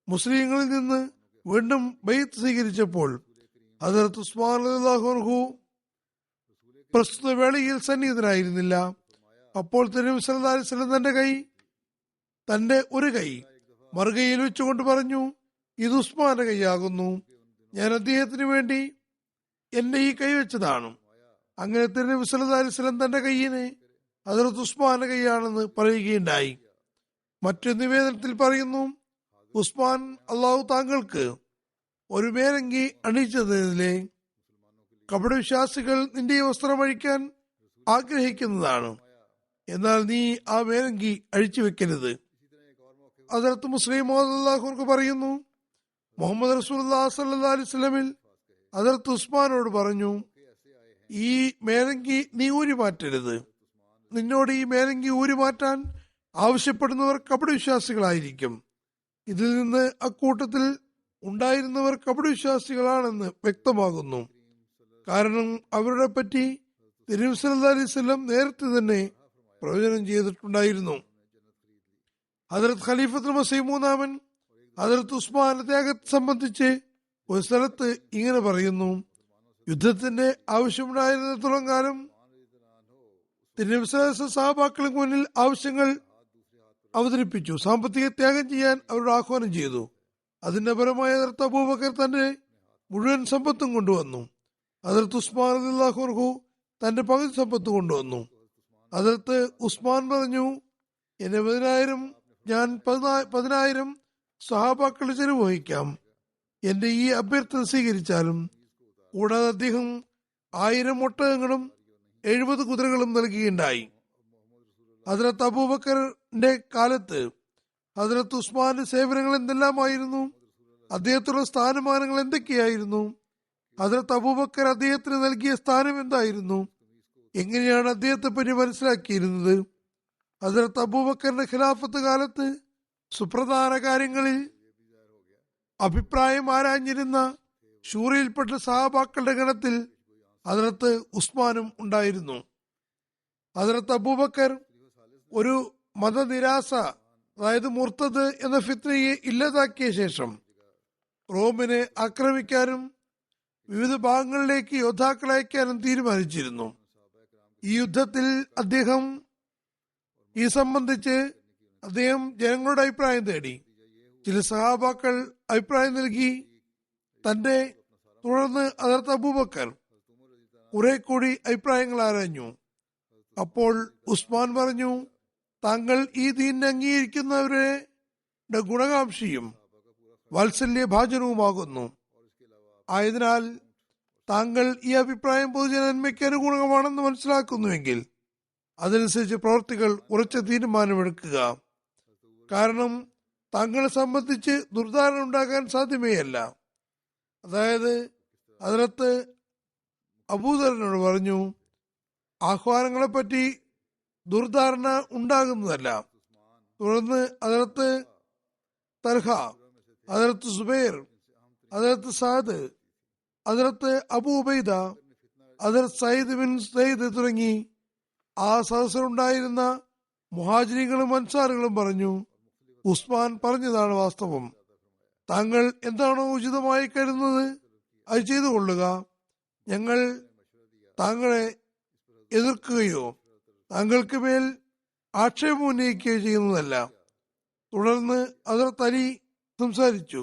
മുസ്ലിങ്ങളിൽ നിന്ന് വീണ്ടും ബൈഅത്ത് സ്വീകരിച്ചപ്പോൾ ഹദരത്ത് ഉസ്മാൻ റളിയല്ലാഹു അൻഹു പ്രസ്തുത വേളയിൽ സന്നിഹിതനായിരുന്നില്ല. അപ്പോൾ തിരുനബി സല്ലല്ലാഹു അലൈഹി വസല്ലം തന്റെ ഒരു കൈ മറുകൈയിൽ വെച്ചുകൊണ്ട് പറഞ്ഞു, ഇത് ഉസ്മാന്റെ കൈയാകുന്നു, ഞാൻ അദ്ദേഹത്തിന് വേണ്ടി എന്റെ ഈ കൈ വെച്ചതാണ്. അങ്ങനെ തിരുനബി സല്ലല്ലാഹു അലൈഹി വസല്ലം തന്റെ കൈയിനെ ഹദരത്ത് ഉസ്മാന്റെ കൈയാണെന്ന് പറയുകയുണ്ടായി. മറ്റൊരു നിവേദനത്തിൽ പറയുന്നു, ഉസ്മാൻ, അള്ളാഹു താങ്കൾക്ക് ഒരു മേലങ്കി അണിയിച്ചതിലെ കപടവിശ്വാസികൾ നിന്റെ വസ്ത്രം അഴിക്കാൻ ആഗ്രഹിക്കുന്നതാണ്, എന്നാൽ നീ ആ മേലങ്കി അഴിച്ചു വെക്കരുത്. ഹദരത്ത് മുസ്ലിം മൗഊദ് റളിയല്ലാഹു അൻഹു പറയുന്നു, മുഹമ്മദ് റസൂലുള്ളാഹി സ്വല്ലല്ലാഹു അലൈഹി വസല്ലമിൽ ഹദരത്ത് ഉസ്മാനോട് പറഞ്ഞു, ഈ മേലങ്കി നീ ഊരി മാറ്റരുത്. നിന്നോട് ഈ മേലങ്കി ഊരി മാറ്റാൻ ആവശ്യപ്പെടുന്നവർ കപടവിശ്വാസികളായിരിക്കും. ഇതിൽ നിന്ന് അക്കൂട്ടത്തിൽ ഉണ്ടായിരുന്നവർ കപടവിശ്വാസികളാണെന്ന് വ്യക്തമാകുന്നു. കാരണം അവരുടെ പറ്റി തിരുനബി സല്ലല്ലാഹു അലൈഹി വസല്ലം നേരത്തെ തന്നെ പ്രവചനം ചെയ്തിട്ടുണ്ടായിരുന്നു. ഹദരത്ത് ഖലീഫത്തുൽ മസീഹ് മൂന്നാമൻ ഹദരത്ത് ഉസ്മാന്റെ ത്യാഗത്തെ സംബന്ധിച്ച് ഒരു സ്ഥലത്ത് ഇങ്ങനെ പറയുന്നു, യുദ്ധത്തിന്റെ ആവശ്യമുണ്ടായിരുന്നിടത്തോളം കാലം തിരുനബി സല്ലല്ലാഹു അലൈഹി വസല്ലം സഹാബാക്കൾക്ക് മുന്നിൽ ആവശ്യങ്ങൾ അവതരിപ്പിച്ചു. സാമ്പത്തിക ത്യാഗം ചെയ്യാൻ അവരോട് ആഹ്വാനം ചെയ്തു. അതിന്റെ പരമായ ഹദരത്ത് അബൂബക്കർ തന്റെ മുഴുവൻ സമ്പത്തും കൊണ്ടുവന്നു. ഹദരത്ത് ഉസ്മാൻ റളിയല്ലാഹു അൻഹു തന്റെ പകുതി സമ്പത്ത് കൊണ്ടുവന്നു. ഹദരത്ത് ഉസ്മാൻ പറഞ്ഞു, എന്നെ 10,000 ഞാൻ 10,000 സഹാബാക്കളുടെ ചെലവ് വഹിക്കാം, എന്റെ ഈ അഭ്യർത്ഥന സ്വീകരിച്ചാലും. കൂടാതെ അദ്ദേഹം 1000 ഒട്ടകങ്ങളും 70 കുതിരകളും നൽകുകയുണ്ടായി. ഹദരത്ത് അബൂബക്കറിന്റെ കാലത്ത് ഹദരത്ത് ഉസ്മാന്റെ സേവനങ്ങൾ എന്തെല്ലാമായിരുന്നു, അദ്ദേഹത്തിനുള്ള സ്ഥാനമാനങ്ങൾ എന്തൊക്കെയായിരുന്നു, ഹദരത്ത് അബൂബക്കർ അദ്ദേഹത്തിന് നൽകിയ സ്ഥാനം എന്തായിരുന്നു, എങ്ങനെയാണ് അദ്ദേഹത്തെ പറ്റി മനസ്സിലാക്കിയിരുന്നത്. ഹദരത്ത് അബൂബക്കറിന്റെ ഖിലാഫത്ത് കാലത്ത് സുപ്രധാന കാര്യങ്ങളിൽ അഭിപ്രായം ആരാഞ്ഞിരുന്ന ശൂറയിൽപ്പെട്ട സഹാബാക്കളുടെ ഗണത്തിൽ ഹദരത്ത് ഉസ്മാനും ഉണ്ടായിരുന്നു. ഹദരത്ത് അബൂബക്കർ ഒരു മതനിരാസ, അതായത് മുർത്തദ് എന്ന ഫിത്നയെ ഇല്ലാതാക്കിയ ശേഷം റോമിനെ ആക്രമിക്കാനും വിവിധ ഭാഗങ്ങളിലേക്ക് യോദ്ധാക്കളെ അയക്കാനും തീരുമാനിച്ചിരുന്നു. ഈ യുദ്ധത്തിൽ ഈ സംബന്ധിച്ച് അദ്ദേഹം ജനങ്ങളുടെ അഭിപ്രായം തേടി. ചില സഹാബാക്കൾ അഭിപ്രായം നൽകി. തുടർന്ന് ഹദരത്ത് അബൂബക്കർ കുറെ കൂടി അഭിപ്രായങ്ങൾ ആരാഞ്ഞു. അപ്പോൾ ഉസ്മാൻ പറഞ്ഞു, താങ്കൾ ഈ ദീനിനെ അംഗീകരിക്കുന്നവരുടെ ഗുണകാംക്ഷിയും വാത്സല്യഭാജനവുമാകുന്നു. ആയതിനാൽ താങ്കൾ ഈ അഭിപ്രായം പൊതുജന നന്മയ്ക്ക് അനുകൂലമാണെന്ന് മനസ്സിലാക്കുന്നുവെങ്കിൽ അതനുസരിച്ച് പ്രവർത്തികൾ ഉറച്ച തീരുമാനമെടുക്കുക. കാരണം താങ്കളെ സംബന്ധിച്ച് ദുർധാരണ ഉണ്ടാകാൻ സാധ്യമേയല്ല. അതായത് ഹദരത്ത് അബൂദറിനോട് പറഞ്ഞു, ആഹ്വാനങ്ങളെപ്പറ്റി ദുർധാരണ ഉണ്ടാകുന്നതല്ല. തുടർന്ന് ഹദരത്ത് തൽഹ, ഹദരത്ത് സുബൈർ, ഹദരത്ത് സാദ്, ഹദരത്ത് അബൂ ഉബൈദ, ഹദരത്ത് സയ്യിദ് ബിൻ സയ്യിദ് തുടങ്ങി ആ സദസ്സിലുണ്ടായിരുന്ന മുഹാജിരികളും അൻസാറുകളും പറഞ്ഞു, ഉസ്മാൻ പറഞ്ഞതാണ് വാസ്തവം. താങ്കൾ എന്താണോ ഉചിതമായി കരുതുന്നത് അത് ചെയ്തു കൊള്ളുക. ഞങ്ങൾ താങ്കളെ എതിർക്കുകയോ താങ്കൾക്ക് മേൽ ആക്ഷേപം ഉന്നയിക്കുകയോ ചെയ്യുന്നതല്ല. തുടർന്ന് ഹദരത്ത് അലി സംസാരിച്ചു.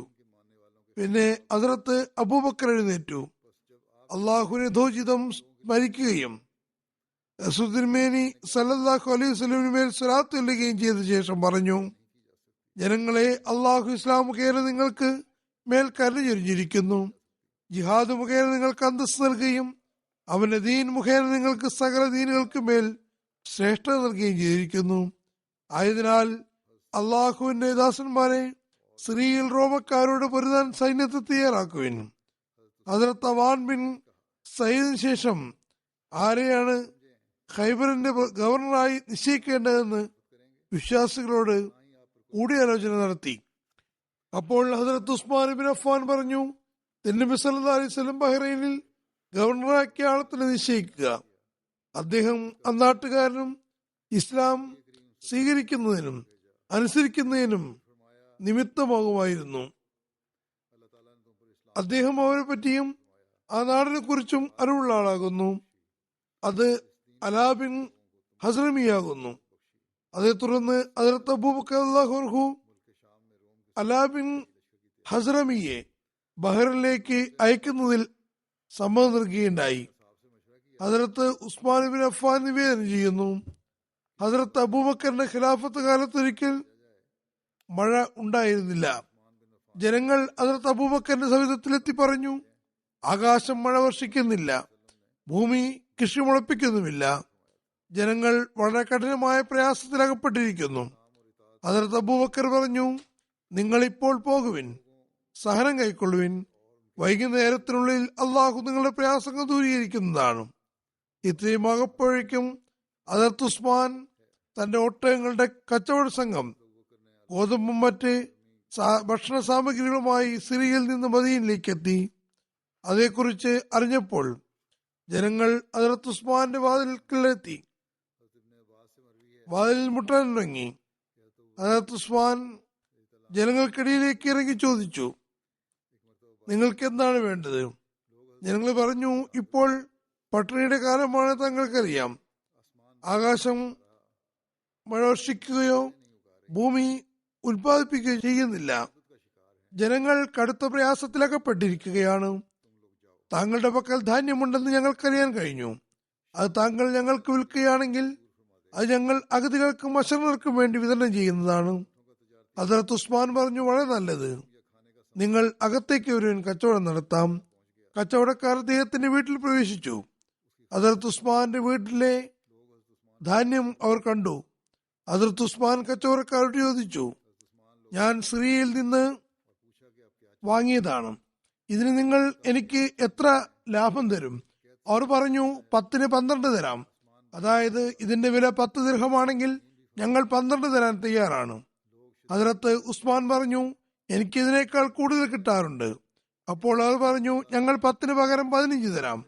പിന്നെ ഹസ്രത്ത് അബൂബക്കർ എഴുന്നേറ്റു, അള്ളാഹുവിനെ യഥോചിതം സ്മരിക്കുകയും റസൂലുള്ളാഹി സ്വല്ലല്ലാഹു അലൈഹി വസല്ലമിന് മേൽ സ്വലാത്ത് ചൊല്ലുകയും ചെയ്ത ശേഷം പറഞ്ഞു, ജനങ്ങളെ, അള്ളാഹു ഇസ്ലാം മുഖേന നിങ്ങൾക്ക് മേൽ കരുണ ചൊരിഞ്ഞിരിക്കുന്നു. ജിഹാദ് മുഖേന നിങ്ങൾക്ക് അന്തസ്സ് നൽകുകയും അവന്റെ ദീൻ മുഖേന നിങ്ങൾക്ക് സകല ദീനുകൾക്ക് മേൽ ശ്രേഷ്ഠത നൽകുകയും ചെയ്തിരിക്കുന്നു. ആയതിനാൽ അള്ളാഹുവിന്റെ ദാസന്മാരെ, സിറിയയിൽ റോമക്കാരോട് പൊരുതാൻ സൈന്യത്തെ തയ്യാറാക്കുവിൻ. ഹസ്രത്ത് അവാൻ ബിൻ സയ്യിദിന് ശേഷം ആരെയാണ് ഖൈബറിന്റെ ഗവർണറായി നിശ്ചയിക്കേണ്ടതെന്ന് വിശ്വാസികളോട് കൂടിയാലോചന നടത്തി. അപ്പോൾ ഹസ്രത്ത് ഉസ്മാൻ ബിൻ അഫ്ഫാൻ പറഞ്ഞു, നബി സല്ലല്ലാഹു അലൈഹി വസല്ലം ബഹ്റൈനിൽ ഗവർണറാക്കിയ ആളെ തന്നെ നിശ്ചയിക്കുക. അദ്ദേഹം അന്നാട്ടുകാരനും ഇസ്ലാം സ്വീകരിക്കുന്നതിനും അനുസരിക്കുന്നതിനും നിമിത്തമാകുമായിരുന്നു. അദ്ദേഹം അവരെ പറ്റിയും ആ നാടിനെ കുറിച്ചും അറിവുള്ള ആളാകുന്നു. അത് അലാ ബിൻ ഹസ്രമിയാകുന്നു. അതേ തുടർന്ന് ഹസ്രത്ത് അബൂബക്കർ റളിയല്ലാഹു അൻഹു അലാ ബിൻ ഹസ്രമിയെ ബഹ്റിനിലേക്ക് അയക്കുന്നതിൽ സമ്മതം നൽകുകയുണ്ടായി. ഹസ്രത്ത് ഉസ്മാൻ ബിൻ അഫ്ഫാൻ നിവേദനം ചെയ്യുന്നു, ഹസ്രത്ത് അബൂബക്കറിന്റെ ഖിലാഫത്ത് കാലത്തൊരിക്കൽ മഴ ഉണ്ടായിരുന്നില്ല. ജനങ്ങൾ ഹസ്രത്ത് അബൂബക്കറിന്റെ സവിധത്തിലെത്തി പറഞ്ഞു, ആകാശം മഴ വർഷിക്കുന്നില്ല, ഭൂമി കൃഷി മുളപ്പിക്കുന്നുമില്ല, ജനങ്ങൾ വളരെ കഠിനമായ പ്രയാസത്തിലകപ്പെട്ടിരിക്കുന്നു. ഹസ്രത്ത് അബൂബക്കർ പറഞ്ഞു, നിങ്ങൾ ഇപ്പോൾ പോകുവിൻ, സഹനം കൈക്കൊള്ളുവിൻ, വൈകുന്നേരത്തിനുള്ളിൽ അള്ളാഹു നിങ്ങളുടെ പ്രയാസങ്ങൾ ദൂരീകരിക്കുന്നതാണ്. ഇത്രയും ആകപ്പോഴേക്കും ഹസ്രത്ത് ഉസ്മാൻ തന്റെ ഒട്ടകങ്ങളുടെ കച്ചവട സംഘം ഗോതമ്പും മറ്റ് ഭക്ഷണ സാമഗ്രികളുമായി സിറിയയിൽ നിന്ന് മദീനയിലേക്ക് എത്തി. അതേക്കുറിച്ച് അറിഞ്ഞപ്പോൾ ജനങ്ങൾ ഹസ്രത്ത് ഉസ്മാന്റെ വാതിൽക്കലെത്തി വാതിലിൽ മുട്ടാൻ തുടങ്ങി. ഹസ്രത്ത് ഉസ്മാൻ ജനങ്ങൾക്കിടയിലേക്ക് ഇറങ്ങി ചോദിച്ചു, നിങ്ങൾക്ക് എന്താണ് വേണ്ടത്? ജനങ്ങൾ പറഞ്ഞു, ഇപ്പോൾ പട്ടിണിയുടെ കാലമാണ്, തങ്ങൾക്കറിയാം. ആകാശം മഴ വർഷിക്കുകയോ ഭൂമി ഉൽപ്പാദിപ്പിക്കുകയോ ചെയ്യുന്നില്ല. ജനങ്ങൾ കടുത്ത പ്രയാസത്തിലകപ്പെട്ടിരിക്കുകയാണ്. താങ്കളുടെ പക്കൽ ധാന്യമുണ്ടെന്ന് ഞങ്ങൾക്കറിയാൻ കഴിഞ്ഞു. അത് താങ്കൾ ഞങ്ങൾക്ക് വിൽക്കുകയാണെങ്കിൽ അത് ഞങ്ങൾ അഗതികൾക്കും അശരണർക്കും വേണ്ടി വിതരണം ചെയ്യുന്നതാണ്. ഹസ്രത്ത് ഉസ്മാൻ പറഞ്ഞു, വളരെ നല്ലത്, നിങ്ങൾ അകത്തേക്ക് വരുവാൻ കച്ചവടം നടത്താം. കച്ചവടക്കാർ അദ്ദേഹത്തിന്റെ വീട്ടിൽ പ്രവേശിച്ചു. ഹസ്രത്ത് ഉസ്മാന്റെ വീട്ടിലെ ധാന്യം അവർ കണ്ടു. ഹസ്രത്ത് ഉസ്മാൻ കച്ചവടക്കാരോട് ചോദിച്ചു, ഞാൻ സിറിയയിൽ നിന്ന് വാങ്ങിയതാണ്, ഇതിന് നിങ്ങൾ എനിക്ക് എത്ര ലാഭം തരും? അവർ പറഞ്ഞു, 10-ന് 12 തരാം. അതായത് ഇതിന്റെ വില 10 ദിർഹമാണെങ്കിൽ ഞങ്ങൾ 12 തരാൻ തയ്യാറാണ്. ഹസ്രത്ത് ഉസ്മാൻ പറഞ്ഞു, എനിക്ക് ഇതിനേക്കാൾ കൂടുതൽ കിട്ടാറുണ്ട്. അപ്പോൾ അവർ പറഞ്ഞു, ഞങ്ങൾ 10-ന് പകരം 15 തരാം.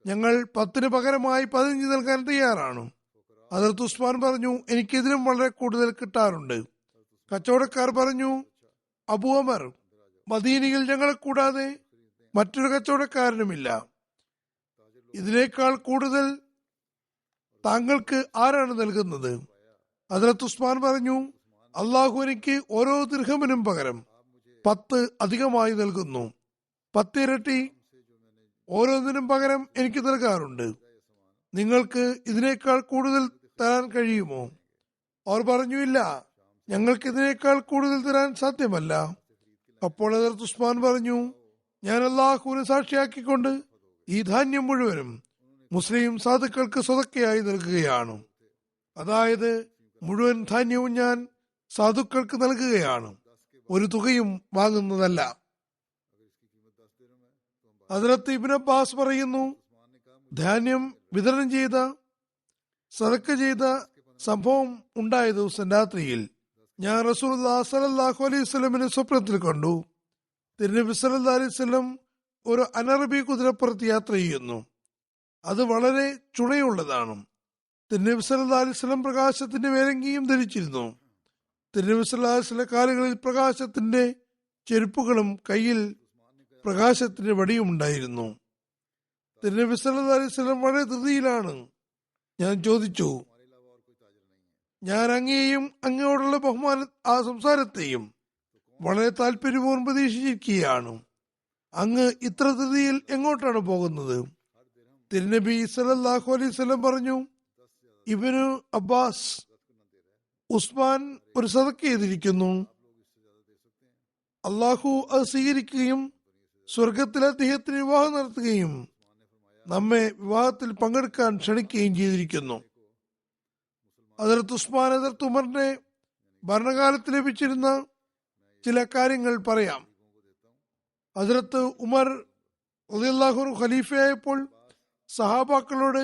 ഞങ്ങൾ 10-ന് പകരമായി 15 നൽകാൻ തയ്യാറാണ്. ഹസ്രത്ത് ഉസ്മാൻ പറഞ്ഞു, എനിക്ക് ഇതിലും വളരെ കൂടുതൽ കിട്ടാറുണ്ട്. കച്ചവടക്കാർ പറഞ്ഞു, അബൂ ഉമർ, മദീനയിൽ ഞങ്ങളെ കൂടാതെ മറ്റൊരു കച്ചവടക്കാരനുമില്ല. ഇതിനേക്കാൾ കൂടുതൽ താങ്കൾക്ക് ആരാണ് നൽകുന്നത്? ഹസ്രത്ത് ഉസ്മാൻ പറഞ്ഞു, അള്ളാഹു എനിക്ക് ഓരോ ദിർഹമിനും പകരം 10 അധികമായി നൽകുന്നു. 10 ഇരട്ടി ഓരോന്നിനും പകരം എനിക്ക് നൽകാറുണ്ട്. നിങ്ങൾക്ക് ഇതിനേക്കാൾ കൂടുതൽ തരാൻ കഴിയുമോ? അവർ പറഞ്ഞു, ഇല്ല, ഞങ്ങൾക്ക് ഇതിനേക്കാൾ കൂടുതൽ തരാൻ സാധ്യമല്ല. അപ്പോൾ ഹസ്രത്ത് ഉസ്മാൻ പറഞ്ഞു, ഞാൻ അള്ളാഹുവിനെ സാക്ഷിയാക്കിക്കൊണ്ട് ഈ ധാന്യം മുഴുവനും മുസ്ലിം സാധുക്കൾക്ക് സ്വതക്കയായി നൽകുകയാണ്. അതായത് മുഴുവൻ ധാന്യവും ഞാൻ സാധുക്കൾക്ക് നൽകുകയാണ്, ഒരു തുകയും വാങ്ങുന്നതല്ല. ഹസ്രത്ത് ഇബ്നു അബ്ബാസ് പറയുന്നു, ധാന്യം വിതരണം ചെയ്ത സദക്ക ചെയ്ത സംഭവം ഉണ്ടായ ദിവസം രാത്രിയിൽ ഞാൻ റസൂലുള്ളാഹി സ്വല്ലല്ലാഹു അലൈഹി വസല്ലമിനെ സ്വപ്നത്തിൽ കണ്ടു. തിരുനബി സല്ലല്ലാഹു അലൈഹി വസല്ലം ഒരു അനറബി കുതിരപ്പുറത്ത് യാത്ര ചെയ്യുന്നു. അത് വളരെ ചുണയുള്ളതാണ്. തിരുനബി സല്ലല്ലാഹു അലൈഹി വസല്ലം പ്രകാശത്തിന്റെ വേലങ്കിയും ധരിച്ചിരുന്നു. തിരുനബി സല്ലല്ലാഹു അലൈഹി വസല്ലം കാലുകളിൽ പ്രകാശത്തിന്റെ ചെരുപ്പുകളും കയ്യിൽ പ്രകാശത്തിന്റെ വടിയും ഉണ്ടായിരുന്നു. തിരുനബി സല്ലല്ലാഹു അലൈഹി വസല്ലം വളരെ ധൃതിയിലാണ്. ഞാൻ ചോദിച്ചു, ഞാൻ അങ്ങയെയും അങ്ങയോടുള്ള സംസാരത്തെയും വളരെ താല്പര്യപൂർവ്വം പ്രതീക്ഷിച്ചിരിക്കുകയാണ്. അങ്ങ് ഇത്ര ധൃതിയിൽ എങ്ങോട്ടാണ് പോകുന്നത്? തിരുനബി സല്ലല്ലാഹു അലൈഹി വസല്ലം പറഞ്ഞു, ഇബ്നു അബ്ബാസ്, ഉസ്മാൻ ഒരു സദഖ ചെയ്തിരിക്കുന്നു. അള്ളാഹു അത് സ്വീകരിക്കുകയും സ്വർഗത്തിൽ അദ്ദേഹത്തിന് വിവാഹം നടത്തുകയും നമ്മെ വിവാഹത്തിൽ പങ്കെടുക്കാൻ ക്ഷണിക്കുകയും ചെയ്തിരിക്കുന്നു. ഹദരത്ത് ഉസ്മാൻ, ഹദരത്ത് ഉമറിന്റെ ഭരണകാലത്ത് ലഭിച്ചിരുന്ന ചില കാര്യങ്ങൾ പറയാം. ഹദരത്ത് ഉമർ റളിയല്ലാഹു അൻഹു ഖലീഫയായപ്പോൾ സഹാബാക്കളോട്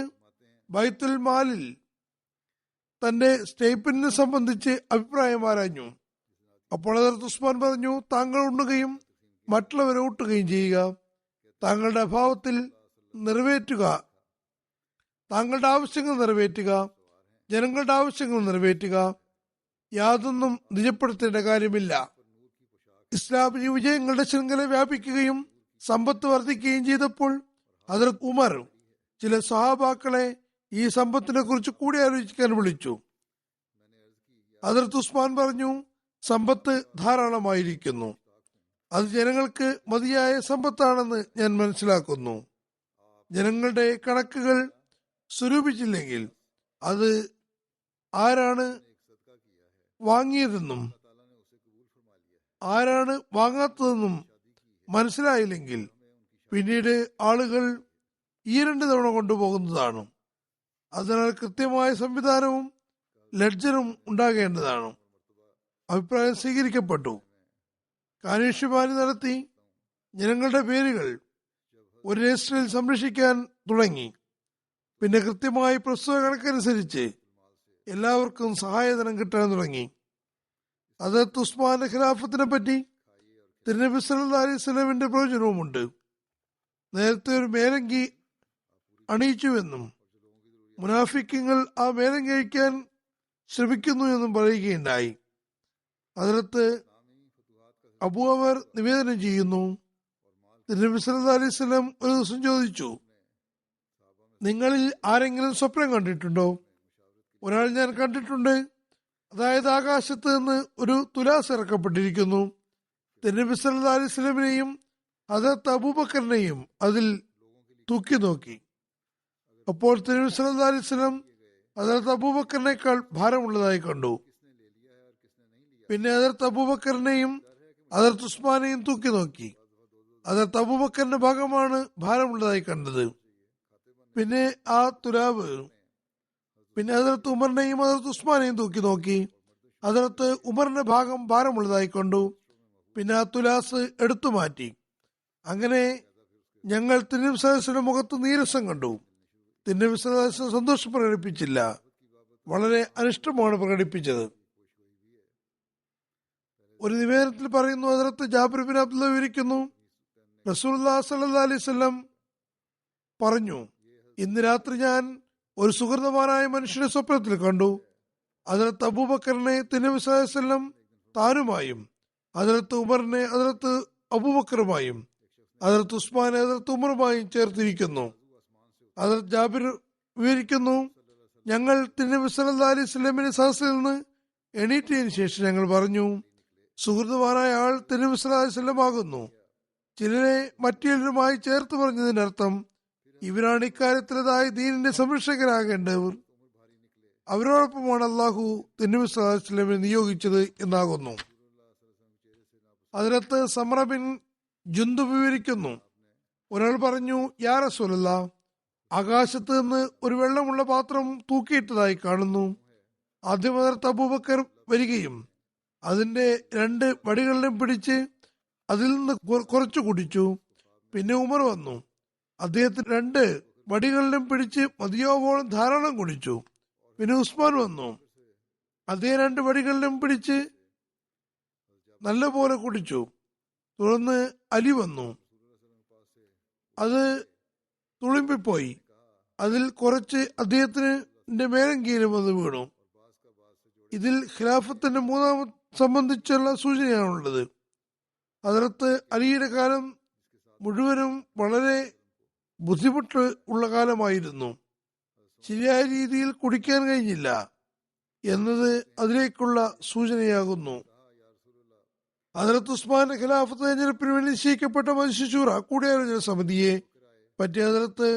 ബൈത്തുൽ മാലിൽ തന്റെ സ്റ്റേപ്പിനെ സംബന്ധിച്ച് അഭിപ്രായം ആരാഞ്ഞു. അപ്പോൾ ഹദരത്ത് ഉസ്മാൻ പറഞ്ഞു, താങ്കൾ ഉണ്ണുകയും മറ്റുള്ളവരെ ഊട്ടുകയും ചെയ്യുക, താങ്കളുടെ അഭാവത്തിൽ നിറവേറ്റുക, താങ്കളുടെ ആവശ്യങ്ങൾ നിറവേറ്റുക, ജനങ്ങളുടെ ആവശ്യങ്ങൾ നിറവേറ്റുക, യാതൊന്നും നിജപ്പെടുത്തേണ്ട കാര്യമില്ല. ഇസ്ലാമിക വിജയങ്ങളുടെ ശൃംഖല വ്യാപിക്കുകയും സമ്പത്ത് വർദ്ധിക്കുകയും ചെയ്തപ്പോൾ ഹദരത്ത് ഉമർ ചില സഹാബാക്കളെ ഈ സമ്പത്തിനെ കുറിച്ച് കൂടി ആലോചിക്കാൻ വിളിച്ചു. ഹദരത്ത് ഉസ്മാൻ പറഞ്ഞു, സമ്പത്ത് ധാരാളമായിരിക്കുന്നു, അത് ജനങ്ങൾക്ക് മതിയായ സമ്പത്താണെന്ന് ഞാൻ മനസ്സിലാക്കുന്നു. ജനങ്ങളുടെ കണക്കുകൾ സ്വരൂപിച്ചില്ലെങ്കിൽ അത് ആരാണ് വാങ്ങിയതെന്നും ആരാണ് വാങ്ങാത്തതെന്നും മനസ്സിലായില്ലെങ്കിൽ പിന്നീട് ആളുകൾ ഈ 2 തവണ കൊണ്ടുപോകുന്നതാണ്. അതിനാൽ കൃത്യമായ സംവിധാനവും ലഡ്ജറും ഉണ്ടാകേണ്ടതാണ്. അഭിപ്രായം സ്വീകരിക്കപ്പെട്ടു. കാനേഷുമാരി നടത്തി ജനങ്ങളുടെ പേരുകൾ ഒരു രജിസ്റ്ററിൽ സംരക്ഷിക്കാൻ തുടങ്ങി. പിന്നെ കൃത്യമായി പ്രസ്തുത കണക്കനുസരിച്ച് എല്ലാവർക്കും സഹായധനം കിട്ടാൻ തുടങ്ങി. ഹദരത്ത് ഉസ്മാന്റെ ഖിലാഫത്തിനെ പറ്റി തിരുനബി സല്ലല്ലാഹു അലൈഹി വസല്ലമിന്റെ പ്രവചനവുമുണ്ട്. നേരത്തെ ഒരു മേലങ്കി അണിയിച്ചുവെന്നും മുനാഫിക്കുകൾ ആ മേലങ്കി അഴിക്കാൻ ശ്രമിക്കുന്നു എന്നും പറയുകയുണ്ടായി. ഹദരത്ത് അബൂ അമർ നിവേദനം ചെയ്യുന്നു, തിരുനബി സല്ലല്ലാഹു അലൈഹി വസല്ലം ഒരു ദിവസം ചോദിച്ചു, നിങ്ങളിൽ ആരെങ്കിലും സ്വപ്നം കണ്ടിട്ടുണ്ടോ? ഒരാൾ, ഞാൻ കണ്ടിട്ടുണ്ട്. അതായത് ആകാശത്ത് നിന്ന് ഒരു തുലാസ് ഇറക്കപ്പെട്ടിരിക്കുന്നു. തിരുനബി സല്ലല്ലാഹു അലൈഹി വസല്ലമിനെയും ഹദരത്ത് അബൂബക്കറിനെയും അതിൽ തൂക്കി നോക്കി. അപ്പോൾ തിരുനബി സല്ലല്ലാഹു അലൈഹി വസല്ലം ഹദരത്ത് അബൂബക്കറിനേക്കാൾ ഭാരമുള്ളതായി കണ്ടു. പിന്നെ ഹദരത്ത് അബൂബക്കറിനെയും ഹദരത്ത് ഉസ്മാനെയും തൂക്കി നോക്കി. ഹദരത്ത് അബൂബക്കറിന്റെ ഭാഗമാണ് ഭാരമുള്ളതായി കണ്ടത്. പിന്നെ ആ തുലാവ് പിന്നെ ഹദരത്ത് ഉമറിനെയും ഹദരത്ത് ഉസ്മാനെയും തൂക്കി നോക്കി. ഹദരത്ത് ഉമറിന്റെ ഭാഗം ഭാരമുള്ളതായി കണ്ടു. പിന്നെ ആ തുലാസ് എടുത്തു മാറ്റി. അങ്ങനെ ഞങ്ങൾ തിരുനബി സല്ലല്ലാഹു അലൈഹി വസല്ലം മുഖത്ത് നീരസം കണ്ടു. തിരുനബി സല്ലല്ലാഹു അലൈഹി വസല്ലം സന്തോഷം പ്രകടിപ്പിച്ചില്ല, വളരെ അനിഷ്ടമാണ് പ്രകടിപ്പിച്ചത്. ഒരു നിവേദനത്തിൽ പറയുന്നു, ഹദരത്ത് ജാബിർ ബിൻ അബ്ദുള്ള വിവരിക്കുന്നു, റസൂലുള്ളാഹി സ്വല്ലല്ലാഹു അലൈഹി വസല്ലം പറഞ്ഞു, ഇന്ന് രാത്രി ഞാൻ ഒരു സുഹൃതമാനായ മനുഷ്യനെ സ്വപ്നത്തിൽ കണ്ടു. ഹദരത്ത് അബൂബക്കറിനെ തിരുനബി സല്ലല്ലാഹു അലൈഹി വസല്ലം താനുമായും, ഹദരത്ത് ഉമറിനെ ഹദരത്ത് അബൂബക്കറുമായും, ഹദരത്ത് ഉസ്മാനെ ഹദരത്ത് ഉമറുമായും ചേർത്തിരിക്കുന്നു. ഹദരത്ത് ജാബിർ വിവരിക്കുന്നു, ഞങ്ങൾ തിരുനബി സല്ലല്ലാഹു അലൈഹി വസല്ലമിന്റെ സദസ്സിൽ നിന്ന് എണീറ്റതിന് ശേഷം ഞങ്ങൾ പറഞ്ഞു, സുഹൃതമാനായ ആൾ തിരുനബി സല്ലല്ലാഹു അലൈഹി വസല്ലം ആകുന്നു. ചിലരെ മറ്റു ചേർത്ത് പറഞ്ഞതിന്റെ അർത്ഥം ഇവരാണ് ഇക്കാര്യത്തിലതായ ദീനിന്റെ സംരക്ഷകരാകേണ്ടവർ. അവരോടൊപ്പമാണ് അള്ളാഹു തിരുനബി സല്ലല്ലാഹു അലൈഹി വസല്ലമിനെ നിയോഗിച്ചത് എന്നാകുന്നു. ഹദരത്ത് സമറ ബിൻ ജുന്ദുബ് വിവരിക്കുന്നു, ഒരാൾ പറഞ്ഞു, യാ റസൂലല്ലാഹ്, ആകാശത്ത് നിന്ന് ഒരു വെള്ളമുള്ള പാത്രം തൂക്കിയിട്ടതായി കാണുന്നു. ആദ്യം ഹദരത്ത് അബൂബക്കർ വരികയും അതിന്റെ 2 വടികളിലും പിടിച്ച് അതിൽ നിന്ന് കുറച്ചു കുടിച്ചു. പിന്നെ ഉമർ വന്നു, അദ്ദേഹത്തിന് 2 വടികളിലും പിടിച്ച് മതിയാവോളം ധാരാളം കുടിച്ചു. പിന്നെ ഉസ്മാൻ വന്നു, അതേ 2 വടികളിലും പിടിച്ച് നല്ലപോലെ കുടിച്ചു. തുടർന്ന് അലി വന്നു, അത് തുളുമ്പിപ്പോയി. അതിൽ കുറച്ച് അദ്ദേഹത്തിന്റെ മേലങ്കീലും അത് വീണു. ഇതിൽ ഖിലാഫത്തിന്റെ 3ാമത് സംബന്ധിച്ചുള്ള സൂചനയാണുള്ളത്. ഹദരത്ത് അലിയുടെ കാലം മുഴുവനും വളരെ ബുദ്ധിമുട്ട് ഉള്ള കാലമായിരുന്നു. ശരിയായ രീതിയിൽ കുടിക്കാൻ കഴിഞ്ഞില്ല എന്നത് അതിലേക്കുള്ള സൂചനയാകുന്നു. ഹദരത്ത് ഉസ്മാന്റെ ഖിലാഫത്ത് തെരഞ്ഞെടുപ്പിന് വേണ്ടി നിശ്ചയിക്കപ്പെട്ട മജിലിസ് കൂടിയാലോചന സമിതിയെ പറ്റി ഹദരത്ത്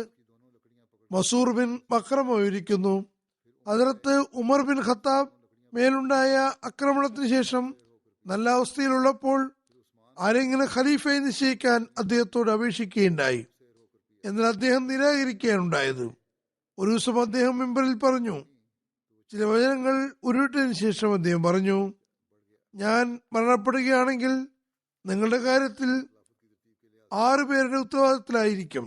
മസൂർ ബിൻ മക്രം വിവരിക്കുന്നു. ഹദരത്ത് ഉമർ ബിൻ ഖത്താബ് മേലുണ്ടായ ആക്രമണത്തിന് ശേഷം നല്ല അവസ്ഥയിലുള്ളപ്പോൾ ആരെങ്കിലും ഖലീഫയെ നിശ്ചയിക്കാൻ അദ്ദേഹത്തോട് അപേക്ഷിക്കുകയുണ്ടായി. എന്നാൽ അദ്ദേഹം നിരാകരിക്കുകയാണുണ്ടായത്. ഒരു ദിവസം അദ്ദേഹം മെമ്പറിൽ പറഞ്ഞു. ചില വചനങ്ങൾ ഉരുവിട്ടതിന് ശേഷം അദ്ദേഹം പറഞ്ഞു, ഞാൻ മരണപ്പെടുകയാണെങ്കിൽ നിങ്ങളുടെ കാര്യത്തിൽ 6 പേരുടെ ഉത്തരവാദിത്തത്തിലായിരിക്കും.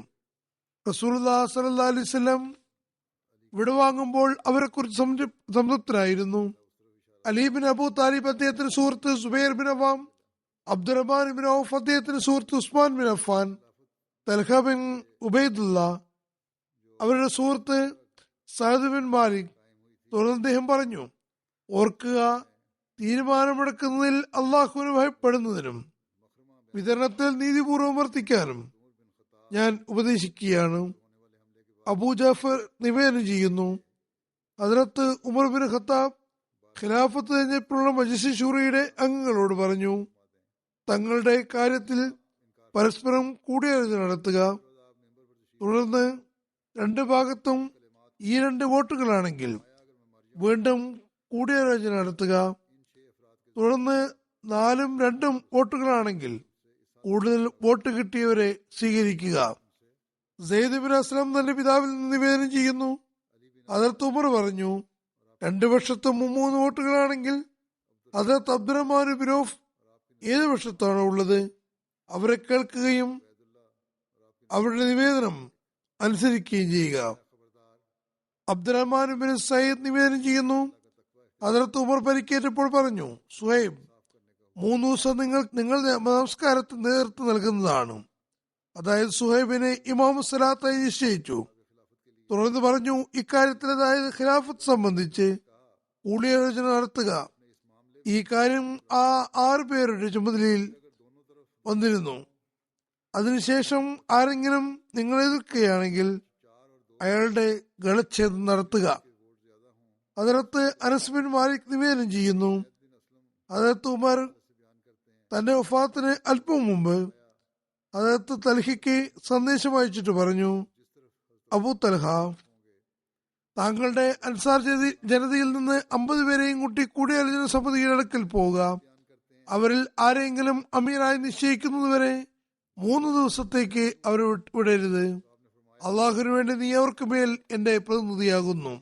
റസൂലുള്ളാഹി സ്വല്ലല്ലാഹു അലൈഹി വസല്ലം വിടവാങ്ങുമ്പോൾ അവരെക്കുറിച്ച് സംതൃപ്തരായിരുന്നു. അലി ബിൻ അബൂ താലിബ് അദ്ദേഹത്തിന്റെ സുഹൃത്ത് Zubair bin Awam, Abdulrahman bin ഔഫ് അദ്ദേഹത്തിന്റെ സുഹൃത്ത് ഉസ്മാൻ ബിൻ അഫ്ഫാൻ, തൽഹ ബിൻ ഉബൈദുല്ല അവരുടെ സുഹൃത്ത് സഅദ് ബിൻ മാലിക്. തുടർന്ന് അദ്ദേഹം പറഞ്ഞു, ഓർക്കുക, തീരുമാനമെടുക്കുന്നതിൽ അള്ളാഹുവിനെ ഭയപ്പെടുന്നതിനും വിതരണത്തിൽ നീതിപൂർവ്വം വർത്തിക്കാനും ഞാൻ ഉപദേശിക്കുകയാണ്. അബൂ ജാഫർ നിവേദനം ചെയ്യുന്നു, ഹദരത്ത് ഉമർ ബിൻ ഖത്താബ് ഖിലാഫത്ത് തെരഞ്ഞെടുപ്പുള്ള മജ്ലിസ് ശൂറയുടെ അംഗങ്ങളോട് പറഞ്ഞു, തങ്ങളുടെ കാര്യത്തിൽ പരസ്പരം കൂടിയാലോചന നടത്തുക. തുടർന്ന് 2 ഭാഗത്തും ഈ 2 വോട്ടുകളാണെങ്കിൽ വീണ്ടും കൂടിയാലോചന നടത്തുക. തുടർന്ന് 4ഉം 2ഉം വോട്ടുകളാണെങ്കിൽ കൂടുതൽ വോട്ട് കിട്ടിയവരെ സ്വീകരിക്കുക. സെയ്ദ് ബിൻ അസ്ലം തന്റെ പിതാവിൽ നിന്ന് നിവേദനം ചെയ്യുന്നു, ഹദരത്ത് ഉമർ പറഞ്ഞു, 2 പക്ഷത്തും 3 വോട്ടുകളാണെങ്കിൽ ഹദരത്ത് അബ്ദുറഹ്മാൻ ബിൻ ഔഫ് ഏത് പക്ഷത്താണോ ഉള്ളത് അവരെ കേൾക്കുകയും അവരുടെ നിവേദനം അനുസരിക്കുകയും ചെയ്യുക. അബ്ദുറഹ്മാൻ ബിൻ സയ്യിദ് നിവേദനം ചെയ്യുന്നു, ഹദരത്ത് ഉമർ പരിക്കേറ്റപ്പോൾ പറഞ്ഞു, സുഹൈബ് 3 ദിവസം നിങ്ങൾ നമസ്കാരത്തിന് നേതൃത്വം നൽകുന്നതാണ്. അതായത് സുഹൈബിനെ ഇമാമു സ്വലാത്തായി നിശ്ചയിച്ചു. തുടർന്ന് പറഞ്ഞു, ഇക്കാര്യത്തിൽ അതായത് ഖിലാഫത്ത് സംബന്ധിച്ച് കൂടിയാലോചന നടത്തുക. ഈ കാര്യം ആ 6 പേരുടെ ചുമതലയിൽ വന്നിരുന്നു. അതിനുശേഷം ആരെങ്കിലും നിങ്ങളെ എതിർക്കുകയാണെങ്കിൽ അയാളുടെ ഗളച്ഛേദം നടത്തുക. ഹദരത്ത് അനസ് ബിൻ മാലിക് നിവേദനം ചെയ്യുന്നു, ഹദരത്ത് ഉമർ തന്റെ വഫാത്തിന് അല്പം മുമ്പ് ഹദരത്ത് തൽഹയ്ക്ക് സന്ദേശം അയച്ചിട്ട് പറഞ്ഞു, അബൂ തൽഹ, താങ്കളുടെ അൻസാർ ജനതയിൽ നിന്ന് 50 പേരെയും കൂട്ടി കൂടിയാലോചന സമിതിയുടെ അടുക്കൽ പോവുക. അവരിൽ ആരെങ്കിലും അമീറായി നിശ്ചയിക്കുന്നതുവരെ 3 ദിവസത്തേക്ക് അവരെ വിടരുത്. അള്ളാഹുവിന് വേണ്ടി നീ അവർക്ക് മേൽ എന്റെ പ്രതിനിധിയാകുന്നു.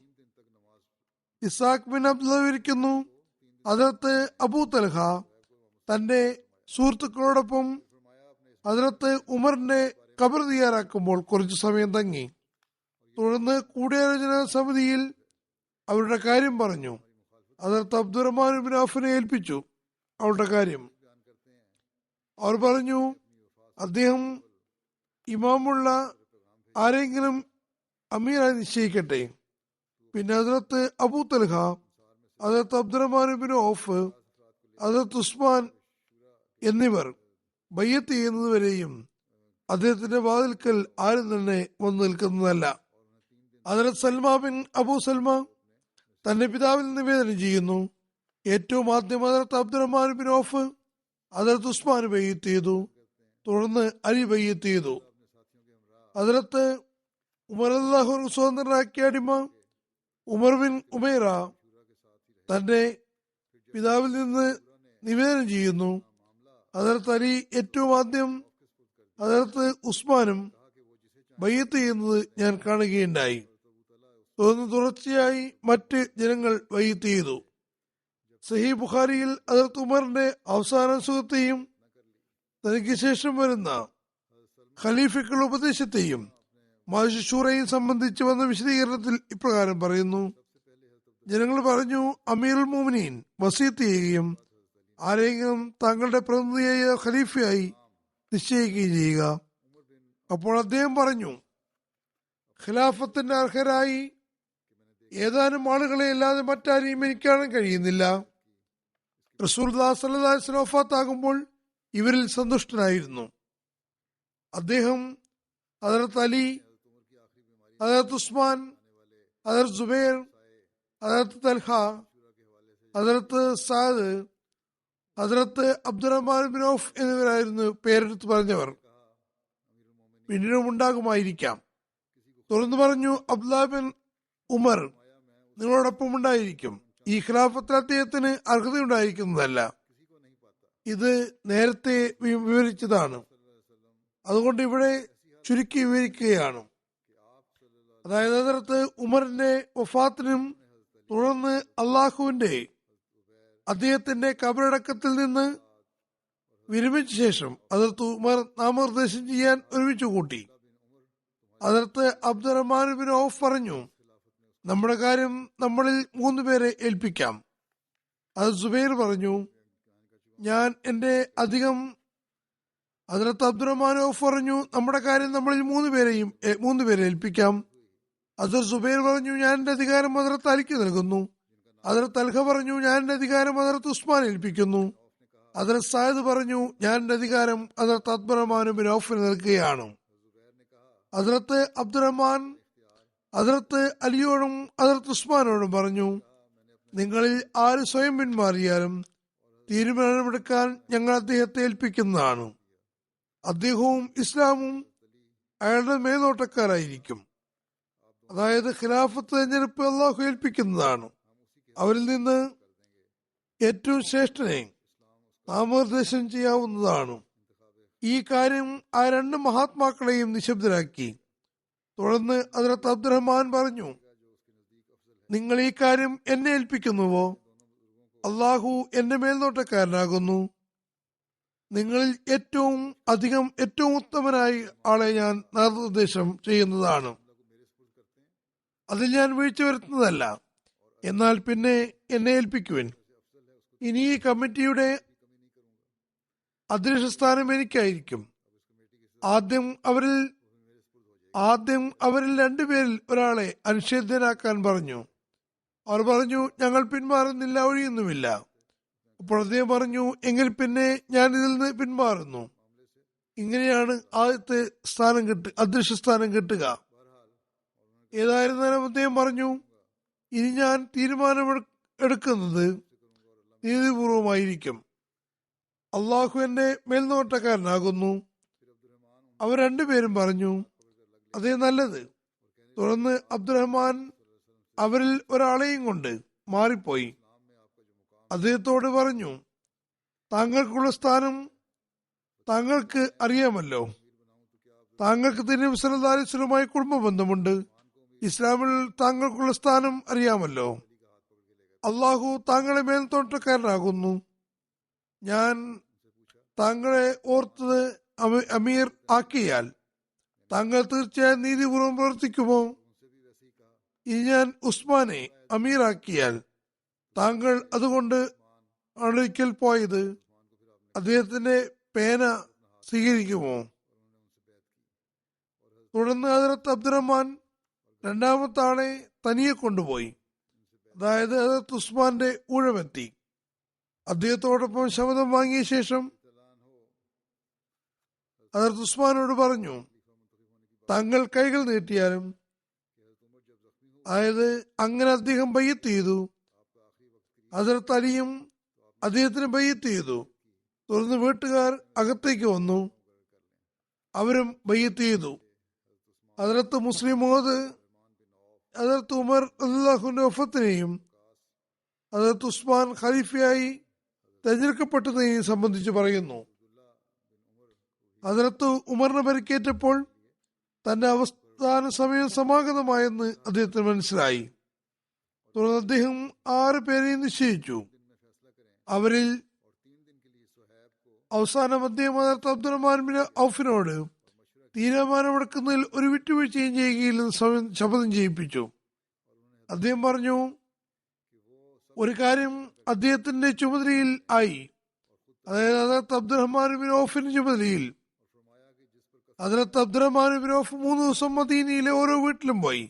ഇസാഖ് ബിൻ അബ്ദുള്ള വിവരിക്കുന്നു, ഹദരത്ത് അബൂ തൽഹ തന്റെ സുഹൃത്തുക്കളോടൊപ്പം ഹദരത്ത് ഉമറിന്റെ ഖബർ തയ്യാറാക്കുമ്പോൾ കുറച്ചു സമയം തങ്ങി. തുടർന്ന് കൂടിയാലോചന സമിതിയിൽ അവരുടെ കാര്യം പറഞ്ഞു. ഹദരത്ത് അബ്ദുറഹ്മാൻ ബിൻ ഔഫിനെ ഏൽപ്പിച്ചു അവരുടെ കാര്യം. അവർ പറഞ്ഞു, അദ്ദേഹം ഇമാമുള്ള ആരെങ്കിലും അമീറായി നിശ്ചയിക്കട്ടെ. പിന്നെ ഹദരത്ത് അബൂ തൽഹ, ഹദരത്ത് അബ്ദുറഹ്മാൻ ബിൻ ഔഫ്, ഹദരത്ത് ഉസ്മാൻ എന്നിവർ ബയ്യത്ത് ചെയ്യുന്നതുവരെയും അദ്ദേഹത്തിന്റെ വാതിൽക്കൽ ആരും തന്നെ വന്നു നിൽക്കുന്നതല്ല. ഹദരത്ത് സൽമ ബിൻ അബൂ സൽമ തന്റെ പിതാവിൽ നിവേദനം ചെയ്യുന്നു, ഏറ്റവും ആദ്യം ഹദരത്ത് അബ്ദുറഹ്മാൻ ബിൻ ഔഫ് ഹദരത്ത് ഉസ്മാൻ ബയ്യത്ത് ചെയ്തു. തുടർന്ന് അലി ബയ്യത്ത് ചെയ്തു. ഹദരത്ത് ഉമർ അല്ലാഹു സ്വതന്ത്രനാക്കിയ അടിമ ഉമർ ബിൻ ഉമൈറ തന്റെ പിതാവിൽ നിന്ന് നിവേദനം ചെയ്യുന്നു, ഹദരത്ത് അലി ഏറ്റവും ആദ്യം ഹദരത്ത് ഉസ്മാനും ബയ്യത്ത് ചെയ്യുന്നത് ഞാൻ കാണുകയുണ്ടായി. തുടർന്ന് തുടർച്ചയായി മറ്റ് ജനങ്ങൾ ബയ്യത്ത് ചെയ്തു. സഹീഹ് ബുഖാരിയിൽ ഹദരത്ത് ഉമറിന്റെ അവസാന സുഹൃത്തെയും തനിക്ക് ശേഷം വരുന്ന ഖലീഫയ്ക്കുള്ള ഉപദേശത്തെയും മജ്ലിസ് ശൂറയും സംബന്ധിച്ച് വന്ന വിശദീകരണത്തിൽ ഇപ്രകാരം പറയുന്നു. ജനങ്ങൾ പറഞ്ഞു, അമീറുൽ മുഅ്മിനീൻ വസീത്ത് ചെയ്യുകയും ആരെങ്കിലും താങ്കളുടെ പ്രതിനിധിയായ ഖലീഫയായി നിശ്ചയിക്കുകയും ചെയ്യുക. അപ്പോൾ അദ്ദേഹം പറഞ്ഞു, ഖിലാഫത്തിന്റെ അർഹരായി ഏതാനും ആളുകളെ അല്ലാതെ മറ്റാരെയും എനിക്ക് കാണാൻ കഴിയുന്നില്ല. റസൂലുള്ളാഹി സ്വല്ലല്ലാഹു അലൈഹി വസല്ലം വഫാത്താകുമ്പോൾ ഇവരിൽ സന്തുഷ്ടനായിരുന്നു. അദ്ദേഹം ഹദരത്ത് അലി, ഹദരത്ത് ഉസ്മാൻ, ഹദരത്ത് സുബൈർ, ഹദരത്ത് തൽഹ, ഹദരത്ത് സഅദ്, ഹസ്രത്ത് അബ്ദുറഹ്മാൻ ബിൻ ഔഫ് എന്നിവരായിരുന്നു പേരെടുത്ത് പറഞ്ഞവർ. പിന്നീടും ഉണ്ടാകുമായിരിക്കാം. തുറന്നു പറഞ്ഞു, അബ്ദുല്ലാഹ് ബിൻ ഉമർ നിങ്ങളോടൊപ്പം ഉണ്ടായിരിക്കും. ഈ ഖിലാഫത്തിൽ അദ്ദേഹത്തിന് അർഹതയുണ്ടായിരിക്കുന്നതല്ല. ഇത് നേരത്തെ വിവരിച്ചതാണ്. അതുകൊണ്ട് ഇവിടെ ചുരുക്കി വിവരിക്കുകയാണ്. അതായത് ഹദ്റത്ത് ഉമറിന്റെ വഫാത്തിനും തുടർന്ന് അള്ളാഹുവിന്റെ അദ്ദേഹത്തിന്റെ കബറടക്കത്തിൽ നിന്ന് വിരമിച്ച ശേഷം ഹദ്റത്ത് ഉമർ നാമനിർദ്ദേശം ചെയ്യാൻ ഒരുമിച്ച് കൂട്ടി. ഹദ്റത്ത് അബ്ദുറഹ്മാൻ ബിൻ ഔഫ് പറഞ്ഞു, നമ്മുടെ കാര്യം നമ്മളിൽ 3 പേരെ ഏൽപ്പിക്കാം. അത് സുബൈർ പറഞ്ഞു, ഞാൻ എന്റെ അധികം. ഹദ്റത്ത് അബ്ദുറഹ്മാൻ ഔഫ് പറഞ്ഞു, നമ്മുടെ കാര്യം നമ്മളിൽ 3 പേരെ ഏൽപ്പിക്കാം. ഹദ്റത്ത് സുബൈർ പറഞ്ഞു, ഞാൻ എന്റെ അധികാരം ഹദ്റത്ത് അലിക്ക് നൽകുന്നു. ഹദ്റത്ത് തൽഹ പറഞ്ഞു, ഞാൻ എന്റെ അധികാരം ഹദ്റത്ത് ഉസ്മാൻ ഏൽപ്പിക്കുന്നു. ഹദ്റത്ത് സായിദ് പറഞ്ഞു, ഞാൻ എന്റെ അധികാരം ഹദ്റത്ത് അബ്ദുറഹ്മാൻ ബിൻ ഔഫിന് നൽകുകയാണ്. ഹദ്റത്ത് അബ്ദുറഹ്മാൻ ഹദ്റത്ത് അലിയോടും ഹദ്റത്ത് ഉസ്മാനോടും പറഞ്ഞു, നിങ്ങളിൽ ആര് സ്വയം പിന്മാറിയാലും തീരുമാനമെടുക്കാൻ ഞങ്ങൾ അദ്ദേഹത്തെ ഏൽപ്പിക്കുന്നതാണ്. അദ്ദേഹവും ഇസ്ലാമും അയാളുടെ മേൽനോട്ടക്കാരായിരിക്കും. അതായത് ഖിലാഫത്ത് തെരഞ്ഞെടുപ്പ് അള്ളാഹു ഏൽപ്പിക്കുന്നതാണ്. അവരിൽ നിന്ന് ഏറ്റവും ശ്രേഷ്ഠനെ നാമനിർദ്ദേശം ചെയ്യാവുന്നതാണ്. ഈ കാര്യം ആ 2 മഹാത്മാക്കളെയും നിശബ്ദരാക്കി. തുടർന്ന് ഹദ്റത്ത് അബ്ദുറഹ്മാൻ പറഞ്ഞു, നിങ്ങൾ ഈ കാര്യം എന്നെ ഏൽപ്പിക്കുന്നുവോ? അള്ളാഹു എന്റെ മേൽനോട്ടക്കാരനാകുന്നു. നിങ്ങളിൽ ഏറ്റവും ഉത്തമനായി ആളെ ഞാൻ നാമനിർദ്ദേശം ചെയ്യുന്നതാണ്. അതിൽ ഞാൻ വീഴ്ച വരുത്തുന്നതല്ല. എന്നാൽ പിന്നെ എന്നെ ഏൽപ്പിക്കുവിൻ. ഇനി ഈ കമ്മിറ്റിയുടെ അധ്യക്ഷ സ്ഥാനം എനിക്കായിരിക്കും. ആദ്യം അവരിൽ 2 പേരിൽ ഒരാളെ അനിഷേധ്യനാക്കാൻ പറഞ്ഞു. അവർ പറഞ്ഞു, ഞങ്ങൾ പിന്മാറുന്നില്ല, ഒഴിയുന്നുമില്ല. അപ്പോൾ അദ്ദേഹം പറഞ്ഞു, എങ്കിൽ പിന്നെ ഞാൻ ഇതിൽ നിന്ന് പിന്മാറുന്നു. ഇങ്ങനെയാണ് ആദ്യത്തെ അധ്യക്ഷ സ്ഥാനം കിട്ടുക. ഏതായിരുന്നാലും അദ്ദേഹം പറഞ്ഞു, ഇനി ഞാൻ തീരുമാനമെടുക്കുന്നത് നീതിപൂർവമായിരിക്കും. അള്ളാഹു എന്റെ മേൽനോട്ടക്കാരനാകുന്നു. അവർ 2 പേരും പറഞ്ഞു, അതേ, നല്ലത്. തുടർന്ന് അബ്ദുറഹ്മാൻ അവരിൽ ഒരാളെയും കൊണ്ട് മാറിപ്പോയി. അദ്ദേഹത്തോട് പറഞ്ഞു, താങ്കൾക്കുള്ള സ്ഥാനം താങ്കൾക്ക് അറിയാമല്ലോ. താങ്കൾക്ക് തിരുനബി സല്ലല്ലാഹു അലൈഹി വസല്ലമയുമായി കുടുംബ ബന്ധമുണ്ട്. ഇസ്ലാമിൽ താങ്കൾക്കുള്ള സ്ഥാനം അറിയാമല്ലോ. അള്ളാഹു താങ്കളെ മേൽനോട്ടക്കാരനാകുന്നു. ഞാൻ താങ്കളെ ഓർത്തത് അമീർ ആക്കിയാൽ താങ്കൾ തീർച്ചയായും നീതിപൂർവ്വം പ്രവർത്തിക്കുമോ? ഇനി ഞാൻ ഉസ്മാനെ അമീറാക്കിയാൽ താങ്കൾ അതുകൊണ്ട് ഒരിക്കൽ പോയത് അദ്ദേഹത്തിന്റെ പേന സ്വീകരിക്കുമോ? തുടർന്ന് ഹദ്റത്ത് അബ്ദുറഹ്മാൻ 2ാമത്തെ ആളെ തനിയെ കൊണ്ടുപോയി. അതായത് ഹദ്റത്ത് ഉസ്മാന്റെ ഊഴമെത്തി. അദ്ദേഹത്തോടൊപ്പം ശപഥം വാങ്ങിയ ശേഷം ഹദ്റത്ത് ഉസ്മാനോട് പറഞ്ഞു, താങ്കൾ കൈകൾ നീട്ടിയാലും. അതായത് അങ്ങനെ അദ്ദേഹം ബയ്യത്ത് ചെയ്തു. ഹദ്റത്ത് അലിയും അദ്ദേഹത്തിന് ബയ്യത്ത് ചെയ്തു. തുടർന്ന് വീട്ടുകാർ അകത്തേക്ക് വന്നു. അവരും ബയ്യത്ത് ചെയ്തു. ഹദ്റത്ത് മുസ്ലിം മൗദ് ഹദ്റത്ത് ഉമർ അല്ലാഹുവിന്റെ വഫത്തിനെയും ഹദ്റത്ത് ഉസ്മാൻ ഖലീഫയായി തെരഞ്ഞെടുക്കപ്പെട്ടതിനെയും സംബന്ധിച്ച് പറയുന്നു. ഹദ്റത്ത് ഉമറിന് പരിക്കേറ്റപ്പോൾ തന്റെ അവസാന സമയം സമാഗതമായെന്ന് അദ്ദേഹത്തിന് മനസ്സിലായി. തുടർന്ന് അദ്ദേഹം 6 പേരെയും നിശ്ചയിച്ചു. അവരിൽ അവസാനം അദ്ദേഹം ഹദ്റത്ത് അബ്ദുറഹ്മാൻ ബിൻ ഔഫിനോട് തീരുമാനമെടുക്കുന്നതിൽ ഒരു വിട്ടുവീഴ്ചയും ചെയ്യുകയില്ലെന്ന് ശപഥം ചെയ്യിപ്പിച്ചു. അദ്ദേഹം പറഞ്ഞു, ഒരു കാര്യം അദ്ദേഹത്തിന്റെ ചുമതലയിൽ ആയി. അതായത് ഹദ്റത്ത് അബ്ദുറഹ്മാൻ ബിൻ ഔഫിന്റെ ചുമതലയിൽ. ഹദ്റത്ത് അബ്ദുറഹ്മാൻ ബിൻ ഔഫ് 3 ദിവസം മദീനയിലെ ഓരോ വീട്ടിലും പോയി.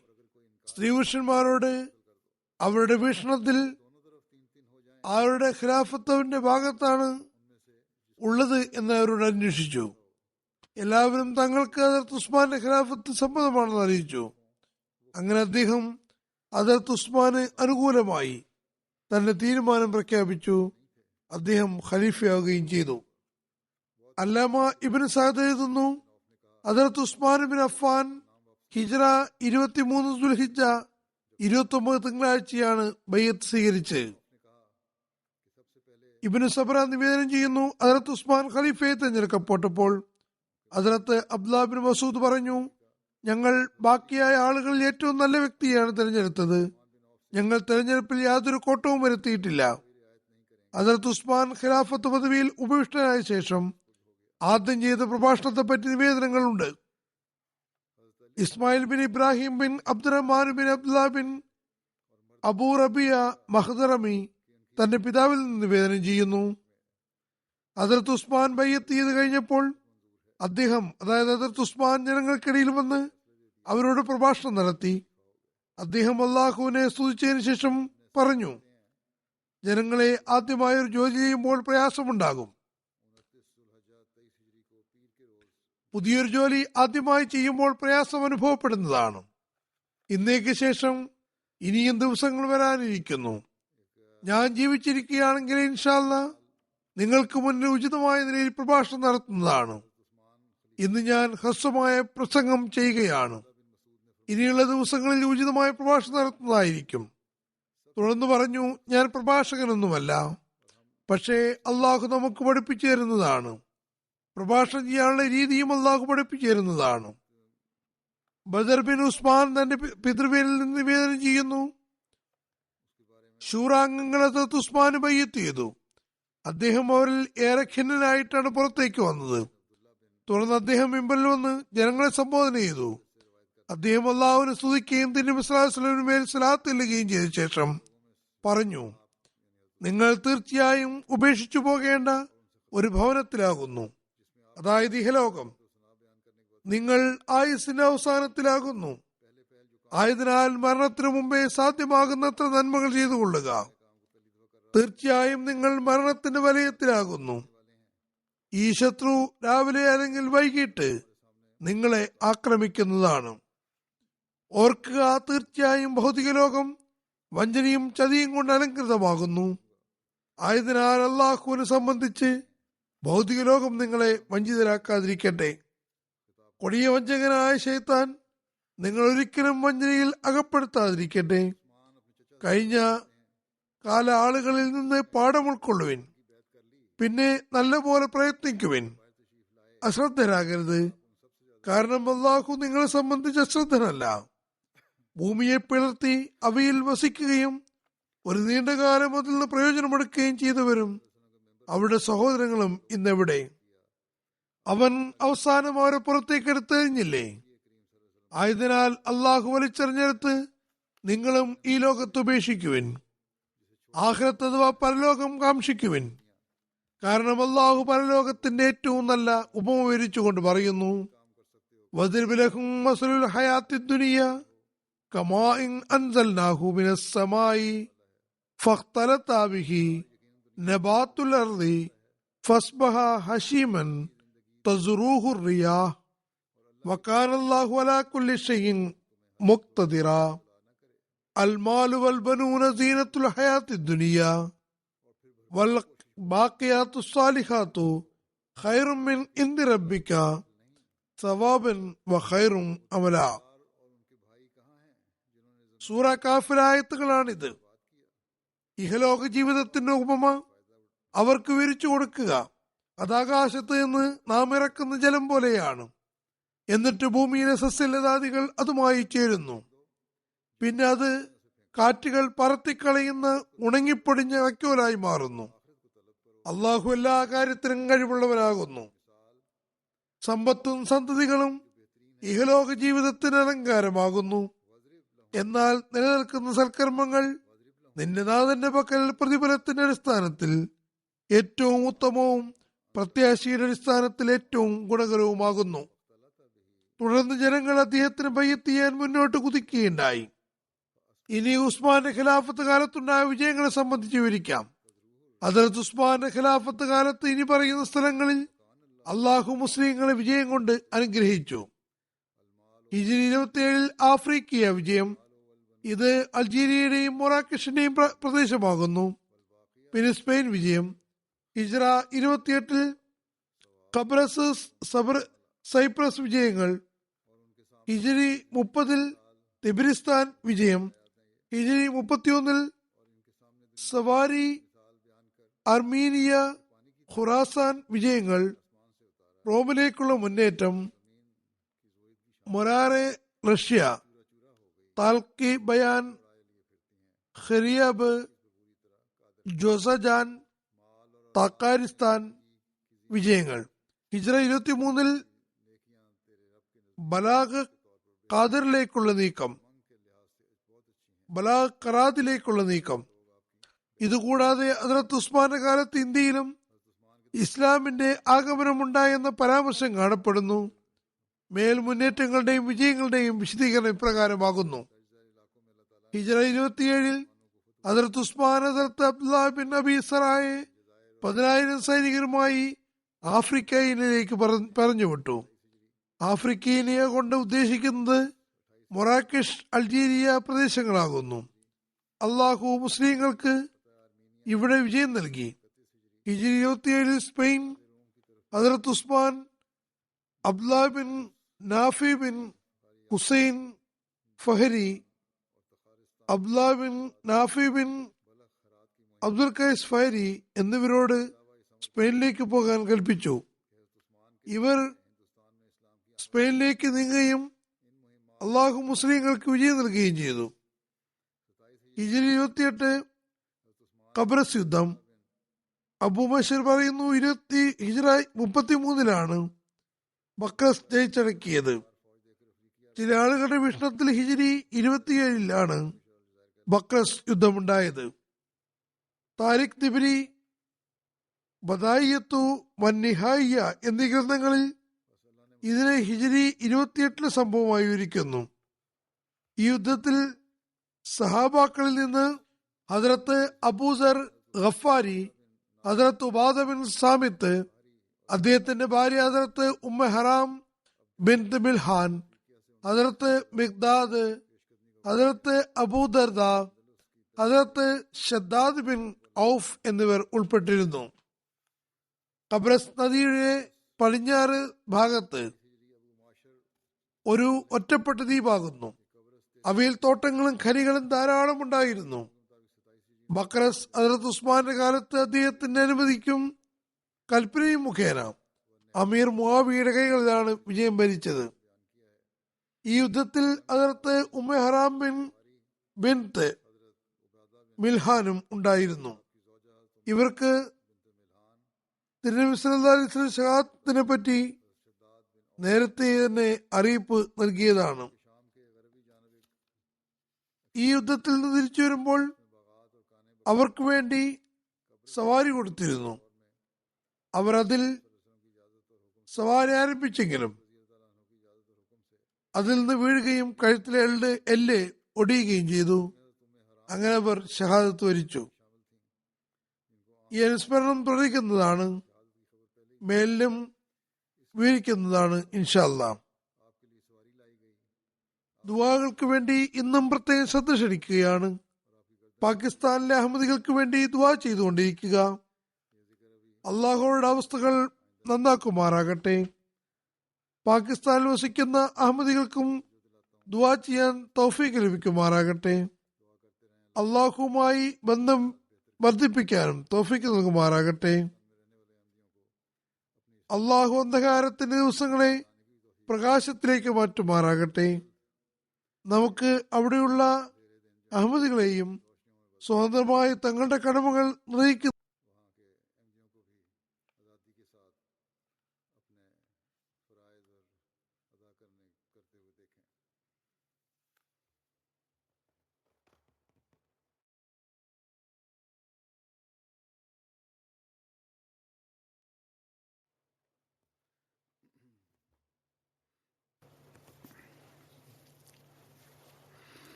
സ്ത്രീ പുരുഷന്മാരോട് അവരുടെ വീക്ഷണത്തിൽ അവരുടെ ഖിലാഫത്തിന്റെ ഭാഗത്താണ് ഉള്ളത് എന്ന് അവരോട് അന്വേഷിച്ചു. എല്ലാവരും തങ്ങൾക്ക് ഹദ്റത്ത് ഉസ്മാന്റെ ഖിലാഫത്ത് സമ്മതമാണെന്ന് അറിയിച്ചു. അങ്ങനെ അദ്ദേഹം ഹദ്റത്ത് ഉസ്മാന് അനുകൂലമായി തന്റെ തീരുമാനം പ്രഖ്യാപിച്ചു. അദ്ദേഹം ഖലീഫയാവുകയും ചെയ്തു. അല്ലാമ ഇബ്നു സഅദ് എഴുതുന്നു, ഹദ്റത്ത് ഉസ്മാൻ ബിൻ അഫ്ഫാൻ ഹിജ്റ 23 ദുൽഹിജ്ജ 29 തിങ്കളാഴ്ചയാണ് ബൈഅത്ത് സ്വീകരിച്ചത്. ഇബ്നു സബ്ര നിവേദനം ചെയ്യുന്നു, ഹദ്റത്ത് ഉസ്മാൻ ഖലീഫയെ തിരഞ്ഞെടുക്കപ്പെട്ടപ്പോൾ ഹദ്റത്ത് അബ്ദുല്ലാഹ് ബിൻ മസൂദ് പറഞ്ഞു, ഞങ്ങൾ ബാക്കിയായ ആളുകളിൽ ഏറ്റവും നല്ല വ്യക്തിയാണ് തിരഞ്ഞെടുത്തത്. ഞങ്ങൾ തെരഞ്ഞെടുപ്പിൽ യാതൊരു കോട്ടവും വരുത്തിയിട്ടില്ല. ഹദ്റത്ത് ഉസ്മാൻ ഖിലാഫത്ത് പദവിയിൽ ഉപവിഷ്ടനായ ശേഷം ആദ്യം ചെയ്ത പ്രഭാഷണത്തെ പറ്റി നിവേദനങ്ങളുണ്ട്. Ismail bin Ibrahim bin Abdurahman bin Abdullah bin Abu Rabia Makhdarami തന്റെ പിതാവിൽ നിന്ന് നിവേദനം ചെയ്യുന്നു, ഹദ്റത്ത് ഉസ്മാൻ ബൈഅത്ത് ചെയ്ത് കഴിഞ്ഞപ്പോൾ അദ്ദേഹം, അതായത് ഹദ്റത്ത് ഉസ്മാൻ, ജനങ്ങൾക്കിടയിൽ വന്ന് അവരോട് പ്രഭാഷണം നടത്തി. അദ്ദേഹം അള്ളാഹുവിനെ സ്തുതിച്ചതിന് ശേഷം പറഞ്ഞു, ജനങ്ങളെ ആദ്യമായി ഒരു ജോലി ചെയ്യുമ്പോൾ പ്രയാസമുണ്ടാകും. പുതിയൊരു ജോലി ആദ്യമായി ചെയ്യുമ്പോൾ പ്രയാസം അനുഭവപ്പെടുന്നതാണ്. ഇന്നേക്ക് ശേഷം ഇനിയും ദിവസങ്ങൾ വരാനിരിക്കുന്നു. ഞാൻ ജീവിച്ചിരിക്കുകയാണെങ്കിൽ ഇൻഷാ അല്ലാഹ് നിങ്ങൾക്ക് മുന്നിൽ ഉചിതമായ നിലയിൽ പ്രഭാഷണം നടത്തുന്നതാണ്. ഇന്ന് ഞാൻ ഹ്രസ്വമായ പ്രസംഗം ചെയ്യുകയാണ്. ഇനിയുള്ള ദിവസങ്ങളിൽ ഉചിതമായ പ്രഭാഷണം നടത്തുന്നതായിരിക്കും. തുടർന്ന് പറഞ്ഞു, ഞാൻ പ്രഭാഷകനൊന്നുമല്ല, പക്ഷേ അള്ളാഹു നമുക്ക് പഠിപ്പിച്ചു തരുന്നതാണ്. പ്രഭാഷണം ചെയ്യാനുള്ള രീതിയും അള്ളാഹു പഠിപ്പിച്ചു തരുന്നതാണ്. ബദർ ബിൻ ഉസ്മാൻ തന്റെ പിതൃവേനിൽ നിന്ന് നിവേദനം ചെയ്യുന്നു, ശൂറാംഗങ്ങളെ ഹദ്റത്ത് ഉസ്മാൻ ബൈഅത്ത് ചെയ്തു. അദ്ദേഹം അവരിൽ ഏറെ ഖിന്നനായിട്ടാണ് പുറത്തേക്ക് വന്നത്. തുടർന്ന് അദ്ദേഹം മിമ്പറിൽ വന്ന് ജനങ്ങളെ സംബോധന ചെയ്തു. അദ്ദേഹം അള്ളാഹുവിനെ സ്തുതിക്കുകയും തിരുനബി സ്വല്ലല്ലാഹു അലൈഹി വസല്ലമയുടെ മേൽ സ്വലാത്ത് ചൊല്ലുകയും ചെയ്ത ശേഷം പറഞ്ഞു, നിങ്ങൾ തീർച്ചയായും ഉപേക്ഷിച്ചു പോകേണ്ട ഒരു ഭവനത്തിലാകുന്നു, അതായത് ഇഹലോകം. നിങ്ങൾ ആയുസ്സിന്റെ അവസാനത്തിലാകുന്നു. ആയതിനാൽ മരണത്തിനു മുമ്പേ സാധ്യമാകുന്നത്ര നന്മകൾ ചെയ്തുകൊള്ളുക. തീർച്ചയായും നിങ്ങൾ മരണത്തിന്റെ വലയത്തിലാകുന്നു. ഈ ശത്രു രാവിലെ അല്ലെങ്കിൽ വൈകിട്ട് നിങ്ങളെ ആക്രമിക്കുന്നതാണ്. ഓർക്കുക, തീർച്ചയായും ഭൗതിക ലോകം വഞ്ചനയും ചതിയും കൊണ്ട് അലങ്കൃതമാകുന്നു. ആയതിനാൽ അള്ളാഹുവിനെ സംബന്ധിച്ച് ഭൗതിക ലോകം നിങ്ങളെ വഞ്ചിതരാക്കാതിരിക്കട്ടെ. കൊടിയ വഞ്ചകനായ ശൈത്താൻ നിങ്ങൾ ഒരിക്കലും വഞ്ചനയിൽ അകപ്പെടുത്താതിരിക്കട്ടെ. കഴിഞ്ഞ കാല ആളുകളിൽ നിന്ന് പാഠം ഉൾക്കൊള്ളുവിൻ, പിന്നെ നല്ലപോലെ പ്രയത്നിക്കുവിൻ. അശ്രദ്ധരാകരുത്, കാരണം അള്ളാഹു നിങ്ങളെ സംബന്ധിച്ച് അശ്രദ്ധനല്ല. ഭൂമിയെ പിളർത്തി അവയിൽ വസിക്കുകയും ഒരു നീണ്ടകാലം അതിൽ നിന്ന് പ്രയോജനമെടുക്കുകയും ചെയ്തവരും അവരുടെ സഹോദരങ്ങളും ഇന്നെവിടെ? അവൻ അവസാനം അവരെ പുറത്തേക്ക് എടുത്തെറിഞ്ഞില്ലേ? ആയതിനാൽ അള്ളാഹു വലിച്ചെറിഞ്ഞെടുത്ത് നിങ്ങളും ഈ ലോകത്ത് ഉപേക്ഷിക്കുവിൻ. ആഖിറത്ത് അഥവാ പരലോകം കാക്ഷിക്കുവിൻ. കാരണം അള്ളാഹു പരലോകത്തിന്റെ ഏറ്റവും നല്ല ഉപമ വിവരിച്ചുകൊണ്ട് പറയുന്നു, വദ്രിബ് ലഹും മസലുൽ ഹയാത്തിദ് ദുനിയ കമാഇൻ അൻസൽനാഹു മിനസ് സമായി ഫഖ്തലത ബിഹി നബാത്തുൽ അർളി ഫസ്ബഹ ഹശീമൻ തസ്റൂഹു റിയാഹ് വകാന അല്ലാഹു അലാ കുല്ലി ഷൈഇൻ മുഖ്തദിറ. അൽ മാലു വൽ ബനൂന സീനത്തുൽ ഹയാത്തിദ് ദുനിയ വൽ ബാഖിയാത്തുസ് സാലിഹാത്തു ഖൈറും മിൻ ഇൻദി റബ്ബിക സവാബൻ വ ഖൈറും അമല. സൂറ കാഫിർ ആയത്തുകളാണിത്. ഇഹലോക ജീവിതത്തിന്റെ ഉപമ അവർക്ക് വിരിച്ചു കൊടുക്കുക. അത് ആകാശത്ത് നിന്ന് നാം ഇറക്കുന്ന ജലം പോലെയാണ്. എന്നിട്ട് ഭൂമിയിലെ സസ്യലതാദികൾ അതുമായി ചേരുന്നു. പിന്നെ അത് കാറ്റുകൾ പറത്തിക്കളയുന്ന ഉണങ്ങിപ്പൊടിഞ്ഞ വൈക്കോലായി മാറുന്നു. അള്ളാഹു എല്ലാ കാര്യത്തിനും കഴിവുള്ളവനാകുന്നു. സമ്പത്തും സന്തതികളും ഇഹലോക ജീവിതത്തിന് അലങ്കാരമാകുന്നു. എന്നാൽ നിലനിൽക്കുന്ന സൽക്കർമ്മങ്ങൾ നിന്റെ നാഥന്റെ പക്കൽ പ്രതിഫലത്തിന്റെ അടിസ്ഥാനത്തിൽ ഏറ്റവും ഉത്തമവും പ്രത്യാശയുടെ അടിസ്ഥാനത്തിൽ ഏറ്റവും ഗുണകരവുമാകുന്നു. തുടർന്ന് ജനങ്ങൾ അദ്ദേഹത്തിന് ബൈഅത്ത് ചെയ്യാൻ മുന്നോട്ട് കുതിക്കുകയുണ്ടായി. ഇനി ഉസ്മാന്റെ ഖിലാഫത്ത് കാലത്തുണ്ടായ വിജയങ്ങളെ സംബന്ധിച്ച് വിവരിക്കാം. ഹദ്റത്ത് ഉസ്മാന്റെ ഖിലാഫത്ത് കാലത്ത് ഇനി പറയുന്ന സ്ഥലങ്ങളിൽ അള്ളാഹു മുസ്ലിങ്ങളെ വിജയം കൊണ്ട് അനുഗ്രഹിച്ചു. ഹിജ്രി 27 ആഫ്രിക്കിയ വിജയം. ഇത് അൾജീരിയയുടെയും മൊറാക്കഷിന്റെയും പ്രദേശമാകുന്നു. പിന്നെ സ്പെയിൻ വിജയം. ഹിജ്റ 28 ഖബ്രസ് സൈപ്രസ് വിജയങ്ങൾ. ഹിജ്രി 30 തിബിരിസ്ഥാൻ വിജയം. ഹിജ്രി 31 സവാരി അർമീനിയ ഖുറാസാൻ വിജയങ്ങൾ. റോമിലേക്കുള്ള മുന്നേറ്റം. മൊറാറെ റഷ്യ. താൽക്കി ബയാൻ ഖരിയാബ് ജോസജാൻ താക്കാരിസ്ഥാൻ വിജയങ്ങൾ. ഹിജ്റ 23 ബലാഗ് ഖാദിറിലേക്കുള്ള നീക്കം. ബലാഗ് ഖറാദിലേക്കുള്ള നീക്കം. ഇതുകൂടാതെ ഹദ്റത്ത് ഉസ്മാന്റെ കാലത്ത് ഇന്ത്യയിലും ഇസ്ലാമിന്റെ ആഗമനമുണ്ടായെന്ന പരാമർശം കാണപ്പെടുന്നു. മേൽ മുന്നേറ്റങ്ങളുടെയും വിജയങ്ങളുടെയും വിശദീകരണം ഇപ്രകാരമാകുന്നു. ഹിജ്റ 27 ഹദ്റത്ത് ഉസ്മാൻ ഹദ്റത്ത് അബ്ദുല്ലാഹ് ബിൻ അബി സറായെ 10,000 സൈനികരുമായി ആഫ്രിക്കയിലേക്ക് പറഞ്ഞുവിട്ടു. ആഫ്രിക്കയിനെ കൊണ്ട് ഉദ്ദേശിക്കുന്നത് മൊറാക്കഷ്, അൾജീരിയ പ്രദേശങ്ങളാകുന്നു. അള്ളാഹു മുസ്ലിങ്ങൾക്ക് ഇവിടെ വിജയം നൽകി. ഹിജ്റ 27 സ്പെയിൻ ഹദ്റത്ത് Usman Abdullah bin Nafi bin Husain Fahri, Abdullah bin Nafi bin Abdul Qais Fahri എന്നിവരോട് സ്പെയിനിലേക്ക് പോകാൻ കൽപ്പിച്ചു. ഇവർ സ്പെയിനിലേക്ക് നീങ്ങുകയും അള്ളാഹു മുസ്ലിങ്ങൾക്ക് വിജയം നൽകുകയും ചെയ്തു. ഹിജ്റ 28 ഖബ്രസ് യുദ്ധം. അബൂ ബഷർ പറയുന്നു, ഹിജ്റ 33 ബക്രസ് ജയിച്ചടക്കിയത്. ചില ആളുകളുടെ വീക്ഷണത്തിൽ ഹിജ്രി 27 ബക്രസ് യുദ്ധമുണ്ടായത്. താരിഖ് തിബരി, ബദായിയത്തു വന്നിഹായിയ എന്നീ ഗ്രന്ഥങ്ങളിൽ ഇതിനെ ഹിജ്രി 28 സംഭവമായി വിവരിക്കുന്നു. ഈ യുദ്ധത്തിൽ സഹാബാക്കളിൽ നിന്ന് ഹദ്റത്ത് അബൂസർ ഗഫാരി, ഹദ്റത്ത് ഉബാദ ബിൻ സാമിത്ത്, അദ്ദേഹത്തിന്റെ ഭാര്യ ഹദ്റത്ത് ഉമ്മ ഹറാം ബിൻത് മിൽഹാൻ, ഹദ്റത്ത് മിഖ്ദാദ്, ഹദ്റത്ത് അബൂദർദ, ഹദ്റത്ത് ഷദ്ദാദ് ബിൻ ഔഫ് എന്നിവർ ഉൾപ്പെട്ടിരുന്നു. ഖബ്രസ് നദിയുടെ പടിഞ്ഞാറ് ഭാഗത്ത് ഒരു ഒറ്റപ്പെട്ട ദ്വീപാകുന്നു. അവയിൽ തോട്ടങ്ങളും ഖനികളും ധാരാളം ഉണ്ടായിരുന്നു. ബക്രസ് ഹദ്റത്ത് ഉസ്മാന്റെ കാലത്ത് അദ്ദേഹത്തിന്റെ അനുമതിക്കും കൽപ്പനയും മുഖേന അമീർ മുആവിയുടെ കൈകളിലാണ് വിജയം ഭരിച്ചത്. ഈ യുദ്ധത്തിൽ ഹദ്റത്ത് ഉമ്മ ഹറാം ബിൻത് മിൽഹാനും ഉണ്ടായിരുന്നു. ഇവർക്ക് തിരുനബി സല്ലല്ലാഹു അലൈഹി വസല്ലം ഷഹാദത്തിനെ പറ്റി നേരത്തെ തന്നെ അറിയിപ്പ് നൽകിയതാണ്. ഈ യുദ്ധത്തിൽ നിന്ന് തിരിച്ചു വരുമ്പോൾ അവർക്ക് വേണ്ടി സവാരി കൊടുത്തിരുന്നു. അവർ അതിൽ സവാരി ആരംഭിച്ചെങ്കിലും അതിൽ നിന്ന് വീഴുകയും കഴുത്തിലെ എല്ല് ഒടിയുകയും ചെയ്തു. അങ്ങനെ അവർ ഷഹാദത്ത് വരിച്ചു. ഈ അനുസ്മരണം പ്രവർത്തിക്കുന്നതാണ്, മേലിലും വിവരിക്കുന്നതാണ് ഇൻഷാ അല്ലാഹ്. ദുആകൾക്ക് വേണ്ടി ഇന്നും പ്രത്യേകം ശ്രദ്ധ ക്ഷണിക്കുകയാണ്. പാകിസ്ഥാനിലെ അഹമ്മദികൾക്ക് വേണ്ടി ദുആ ചെയ്തുകൊണ്ടിരിക്കുക. അള്ളാഹുവോടെ അവസ്ഥകൾ നന്നാക്കുമാറാകട്ടെ. പാകിസ്ഥാനിൽ വസിക്കുന്ന അഹമ്മദികൾക്കും ദുആ ചെയ്യാൻ തൗഫീഖ് ലഭിക്കുമാറാകട്ടെ. അള്ളാഹുവുമായി ബന്ധം വർദ്ധിപ്പിക്കാനും തൗഫീഖ് നൽകുമാറാകട്ടെ. അള്ളാഹു അന്ധകാരത്തിന്റെ ദിവസങ്ങളെ പ്രകാശത്തിലേക്ക് മാറ്റുമാറാകട്ടെ. നമുക്ക് അവിടെയുള്ള അഹമ്മദികളെയും സ്വതന്ത്രമായി തങ്ങളുടെ കടമകൾ നിർവഹിക്കുന്ന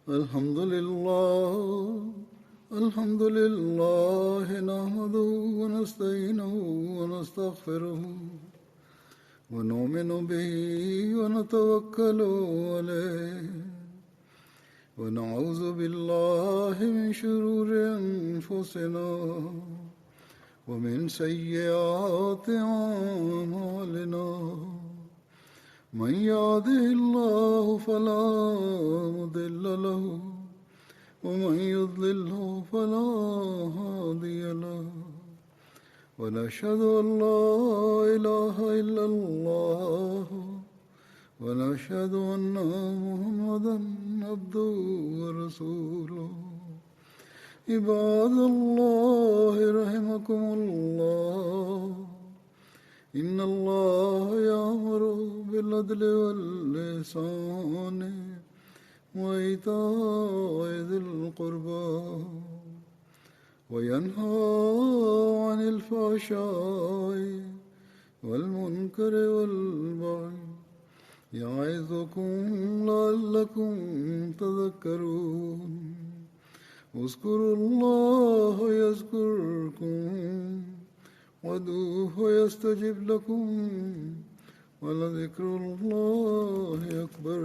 الحمد لله نحمده ونستعينه ونستغفره ونؤمن به ونتوكل عليه ونعوذ بالله من شرور أنفسنا ومن سيئات أعمالنا من يهده الله فلا مضل له ومن يضلله فلا هادي له ونشهد أن لا إله إلا الله ونشهد أن محمدا عبده ورسوله عباد الله رحمكم الله إن الله يأمر بالعدل والإحسان وإيتاء ذي القربى وينهى عن الفحشاء والمنكر والبغي يعظكم لعلكم تذكرون اذكروا الله يذكركم وادعوه يستجب لكم ولذكر الله أكبر